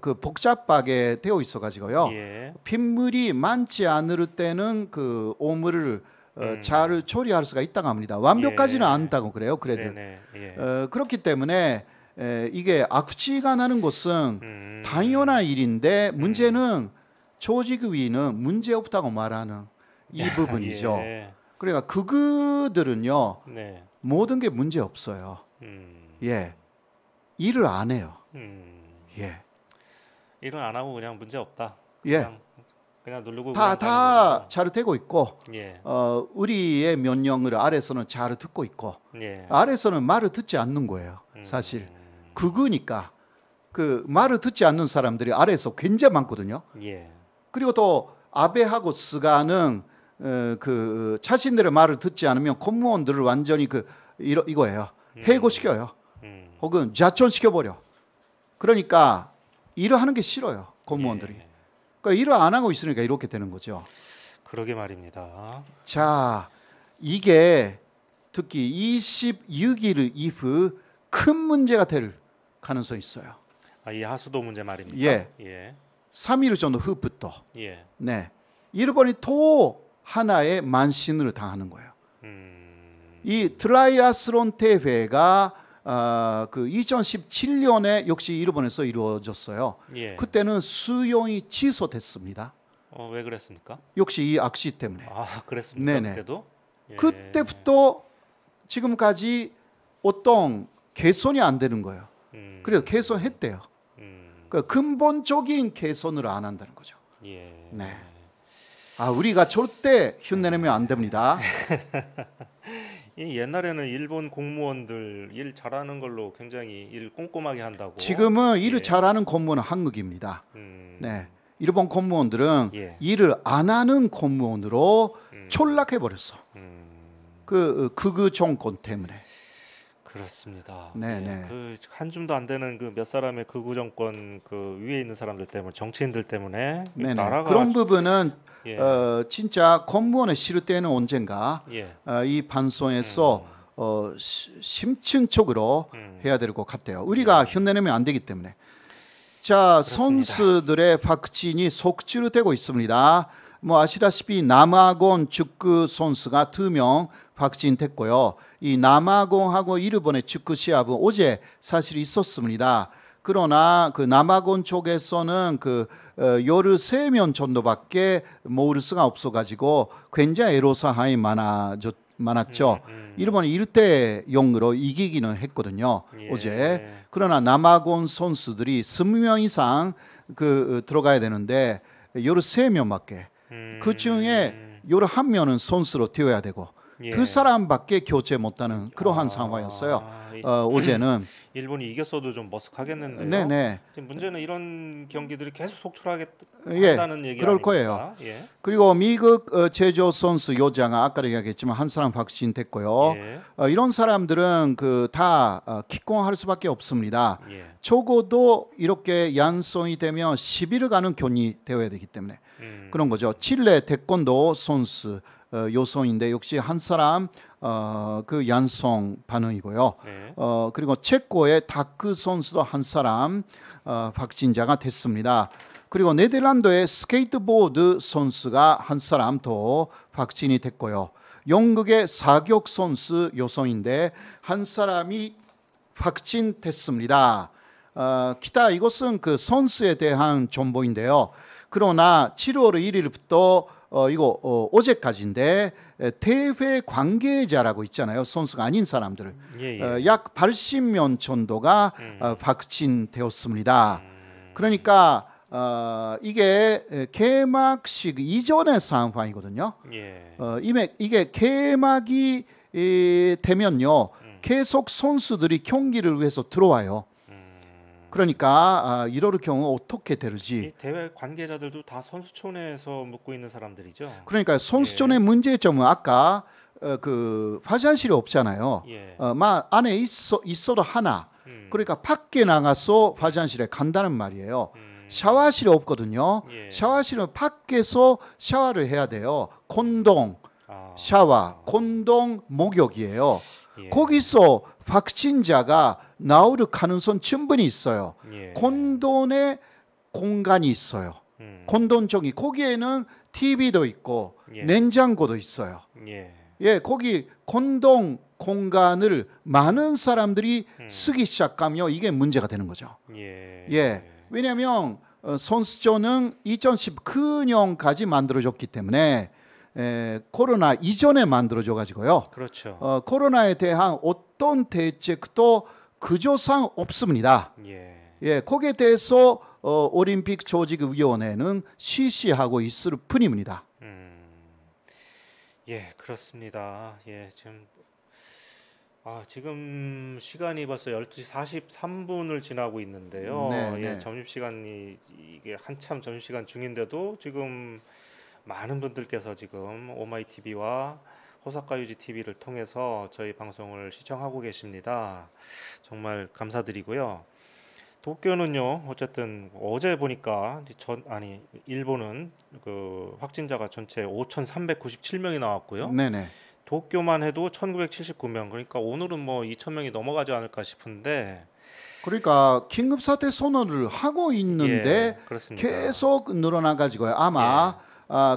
그 복잡하게 되어 있어 가지고요. 예. 빗물이 많지 않을 때는 그 오물을 잘 처리할 수가 있다고 합니다. 완벽하지는 예. 않다고 그래요. 그래도 네네. 예. 그렇기 때문에 이게 악취가 나는 것은 당연한 일인데 문제는 조직위는 문제 없다고 말하는 이 부분이죠. 예. 그러니까 그들은요 네. 모든 게 문제 없어요. 예, 일을 안 해요. 예, 일은 안 하고 그냥 문제 없다. 예. 그냥 누르고 다 그냥 가는 거죠? 잘 되고 있고 예. 우리의 명령을 아래서는 잘 듣고 있고 예. 아래서는 말을 듣지 않는 거예요. 사실 극우니까 그 말을 듣지 않는 사람들이 아래에서 굉장히 많거든요. 예. 그리고 또 아베하고 스가는 그 자신들의 말을 듣지 않으면 공무원들을 완전히 이거예요. 해고시켜요. 혹은 좌천시켜버려. 그러니까 일을 하는 게 싫어요. 공무원들이. 예. 그러니까 일을 안 하고 있으니까 이렇게 되는 거죠. 그러게 말입니다. 자, 이게 특히 26일 이후 큰 문제가 될 가능성이 있어요. 아, 이 하수도 문제 말입니까? 예. 예. 3일 정도 후부터. 예. 네. 일본이 또 하나의 만신을 당하는 거예요. 이 트라이아슬론 대회가 그 2017년에 역시 일본에서 이루어졌어요. 예. 그때는 수용이 취소됐습니다. 왜 그랬습니까? 역시 이 악시 때문에. 아, 그랬습니까? 네네. 그때도? 예. 그때부터 지금까지 어떤 개선이 안 되는 거예요. 그래서 개선했대요. 그러니까 근본적인 개선을 안 한다는 거죠. 예. 네. 아, 우리가 절대 흉내내면 안 됩니다. 이 옛날에는 일본 공무원들 일 잘하는 걸로 굉장히 일 꼼꼼하게 한다고. 지금은 일을 예. 잘하는 공무원은 한국입니다. 음. 네. 일본 공무원들은 예. 일을 안 하는 공무원으로 전락해 버렸어. 그 극우 정권 때문에. 그렇습니다. 네네. 그 한 줌도 안 되는 그 몇 사람의 극우 정권 그 위에 있는 사람들 때문에 정치인들 때문에 이 네네. 나라가 그런 부분은 예. 진짜 공무원을 싫을 때는 언젠가 예. 이 방송에서 심층적으로 해야 될 것 같아요. 우리가 흉내내면 안 되기 때문에. 자, 그렇습니다. 선수들의 박진이 속출되고 있습니다. 뭐 아시다시피 남아공 축구 선수가 2명 박진됐고요. 이 남아공하고 일본의 축구 시합은 어제 사실 있었습니다. 그러나 그 남아공 쪽에서는 그 13명 정도밖에 모을 수가 없어가지고 굉장히 애로사항이 많았죠. 일본이 1대 0으로 이기기는 했거든요. 예. 어제. 그러나 남아공 선수들이 20명 이상 들어가야 되는데 13명밖에. 그 중에 11명은 선수로 뛰어야 되고 예. 2사람밖에 교체 못하는 그러한 상황이었어요. 어제는. 일본이 이겼어도 좀 머쓱하겠는데요. 네네. 지금 문제는 이런 경기들이 계속 예, 속출하겠다는 얘기 그럴 아닙니까? 거예요. 예. 그리고 미국 제조 선수 요자가 아까도 이야기했지만 한 사람 박진됐고요. 예. 이런 사람들은 다 기권할 수밖에 없습니다. 예. 적어도 이렇게 양성이 되면 10일간은 격리 되어야 되기 때문에 그런 거죠. 칠레 태권도 선수 여성인데 역시 한 사람 그 양성 반응이고요. 네. 그리고 체코의 다크 선수도 한 사람 확진자가 됐습니다. 그리고 네덜란드의 스케이트보드 선수가 한 사람 더 확진이 됐고요. 영국의 사격 선수 여성인데 한 사람이 확진됐습니다. 기타 이것은 그 선수에 대한 정보인데요. 그러나 7월 1일부터 어제까지인데 대회 관계자라고 있잖아요. 선수가 아닌 사람들을 예. 약 80명 정도가 확진되었습니다. 그러니까 이게 개막식 이전의 상황이거든요. 예. 이게 개막이 되면요 계속 선수들이 경기를 위해서 들어와요. 그러니까 이럴 경우 어떻게 되는지. 이 대회 관계자들도 다 선수촌에서 묵고 있는 사람들이죠. 그러니까 선수촌의 문제점은 아까 그 화장실이 없잖아요. 예. 안에 있어도 하나. 그러니까 밖에 나가서 화장실에 간다는 말이에요. 샤워실이 없거든요. 예. 샤워실은 밖에서 샤워를 해야 돼요. 콘동 아. 샤워, 콘동 목욕이에요. 예. 거기서 확진자가 나올 가능성 충분히 있어요. 예. 콘돈의 공간이 있어요. 콘돈쪽이 거기에는 TV도 있고 예. 냉장고도 있어요. 예. 예, 거기 콘동 공간을 많은 사람들이 쓰기 시작하면 이게 문제가 되는 거죠. 예. 예, 왜냐하면 선수촌은 2019년까지 만들어졌기 때문에 코로나 이전에 만들어져 가지고요. 그렇죠. 코로나에 대한 어떤 대책도 그조상 없습니다. 예. 예, 거기에 대해서 올림픽 조직위원회는 실시하고 있을 뿐입니다. 예, 그렇습니다. 예, 지금 시간이 벌써 12시 43분을 지나고 있는데요. 네, 예, 네. 점심시간이 이게 한참 점심시간 중인데도 지금 많은 분들께서 지금 오마이 TV와 호사카 유지 TV를 통해서 저희 방송을 시청하고 계십니다. 정말 감사드리고요. 도쿄는요, 어쨌든 어제 보니까 일본은 그 확진자가 전체 5,397명이 나왔고요. 네네. 도쿄만 해도 1,979명. 그러니까 오늘은 뭐 2,000명이 넘어가지 않을까 싶은데, 그러니까 긴급 사태 선언을 하고 있는데 예, 그렇습니다. 계속 늘어나 가지고요. 아마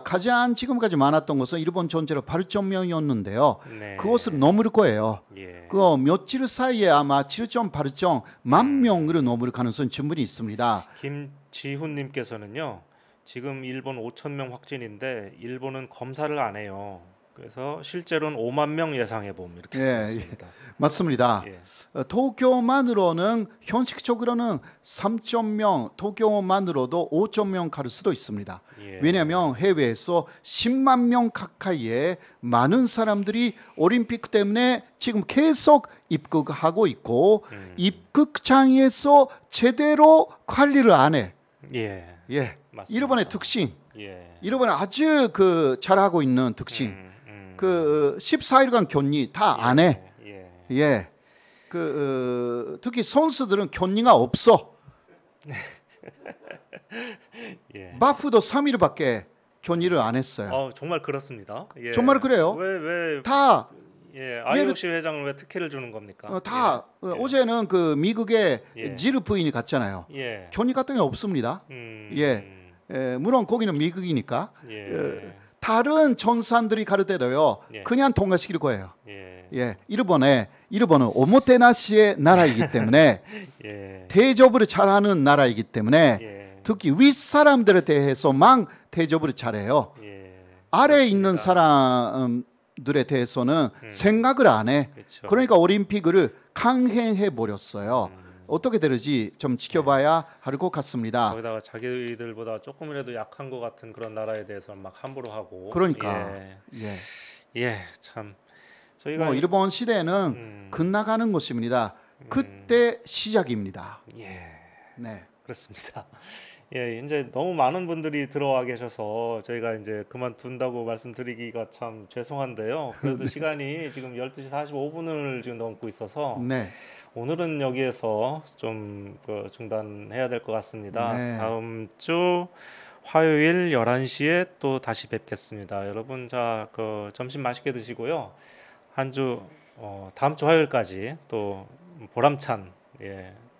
가장 지금까지 많았던 것은 일본 전체로 8,000명이었는데요. 네. 그것을 넘을 거예요. 예. 그 며칠 사이에 아마 7.8만 명으로 넘을 가능성이 충분히 있습니다. 김지훈님께서는요, 지금 일본 5,000명 확진인데 일본은 검사를 안 해요. 그래서 실제로는 5만 명 예상해 봄 이렇게 쓰셨습니다. 맞습니다. 예. 도쿄만으로는 현실적으로는 3,000명, 도쿄만으로도 5,000명 갈 수도 있습니다. 예. 왜냐하면 해외에서 10만 명 가까이의 많은 사람들이 올림픽 때문에 지금 계속 입국하고 있고 입국장에서 제대로 관리를 안 해. 예. 예, 맞습니다. 일본의 특징, 예. 일본은 아주 잘하고 있는 특징. 14일간 격리 다 안 해. 예. 예. 특히 선수들은 격리가 없어. 예. 바프도 3일밖에 격리를 안 했어요. 정말 그렇습니다. 예. 정말 그래요. 왜 다 IOC 회장을 왜 특혜를 주는 겁니까? 어제는 그 미국의 예. 지르 부인이 갔잖아요. 예. 격리 같은 게 없습니다. 물론 거기는 미국이니까. 예. 다른 전산들이 갈 때도요. 예. 그냥 통과시킬 거예요. 예. 일본은 오모테나시의 나라이기 때문에 예. 대접을 잘하는 나라이기 때문에 예. 특히 윗 사람들에 대해서만 대접을 잘해요. 예. 아래에 있는 사람들에 대해서는 생각을 안 해. 그렇죠. 그러니까 올림픽을 강행해 버렸어요. 어떻게 되는지 좀 지켜봐야 할 것 같습니다. 거기다가 자기들보다 조금이라도 약한 것 같은 그런 나라에 대해서 막 함부로 하고. 그러니까 참 저희가 일본 시대는 끝나가는 것입니다. 그때 시작입니다. 네. 그렇습니다. 예, 이제 너무 많은 분들이 들어와 계셔서 저희가 이제 그만둔다고 말씀드리기가 참 죄송한데요. 그래도 시간이 지금 12시 45분을 지금 넘고 있어서 네. 오늘은 여기에서 좀 중단해야 될 것 같습니다. 네. 다음 주 화요일 11시에 또 다시 뵙겠습니다. 여러분 점심 맛있게 드시고요. 한 주 다음 주 화요일까지 또 보람찬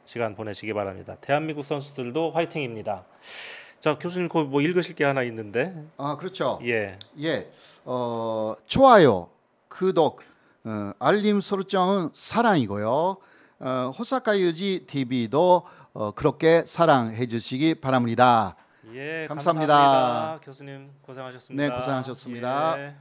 시간 보내시기 바랍니다. 대한민국 선수들도 화이팅입니다. 자, 교수님 뭐 읽으실 게 하나 있는데. 그렇죠. 예. 좋아요, 구독, 알림 설정은 사랑이고요. 호사카 유지 TV도 그렇게 사랑해 주시기 바랍니다. 예, 감사합니다. 감사합니다. 교수님 고생하셨습니다. 네, 고생하셨습니다. 예.